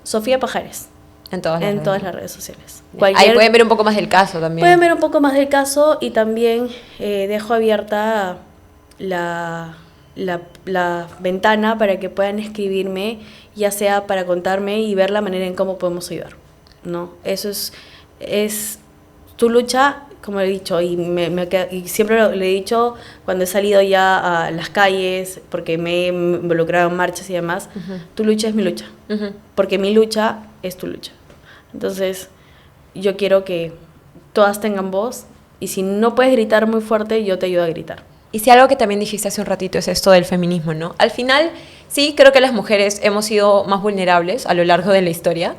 Sofía Pajares. En todas las redes sociales. Ahí pueden ver un poco más del caso también. Pueden ver un poco más del caso y también dejo abierta la ventana para que puedan escribirme, ya sea para contarme y ver la manera en cómo podemos ayudar, ¿no? Eso es tu lucha, como he dicho, y siempre le he dicho cuando he salido ya a las calles, porque me he involucrado en marchas y demás, tu lucha es mi lucha, porque mi lucha es tu lucha. Entonces, yo quiero que todas tengan voz, y si no puedes gritar muy fuerte, yo te ayudo a gritar. Y si algo que también dijiste hace un ratito es esto del feminismo, ¿no? Al final, sí, creo que las mujeres hemos sido más vulnerables a lo largo de la historia,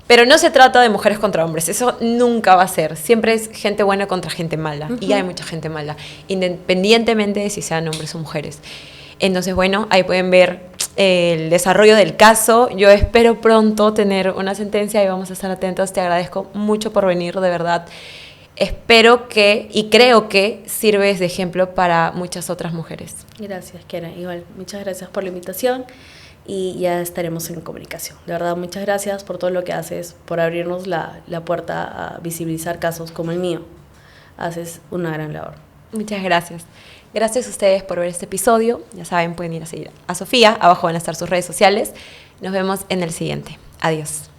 pero no se trata de mujeres contra hombres, eso nunca va a ser. Siempre es gente buena contra gente mala, y hay mucha gente mala, independientemente de si sean hombres o mujeres. Entonces, bueno, ahí pueden ver el desarrollo del caso. Yo espero pronto tener una sentencia y vamos a estar atentos. Te agradezco mucho por venir, de verdad. Espero que, y creo que, sirves de ejemplo para muchas otras mujeres. Gracias, Kiara. Igual, muchas gracias por la invitación y ya estaremos en comunicación. De verdad, muchas gracias por todo lo que haces, por abrirnos la puerta a visibilizar casos como el mío. Haces una gran labor. Muchas gracias. Gracias a ustedes por ver este episodio. Ya saben, pueden ir a seguir a Sofía. Abajo van a estar sus redes sociales. Nos vemos en el siguiente. Adiós.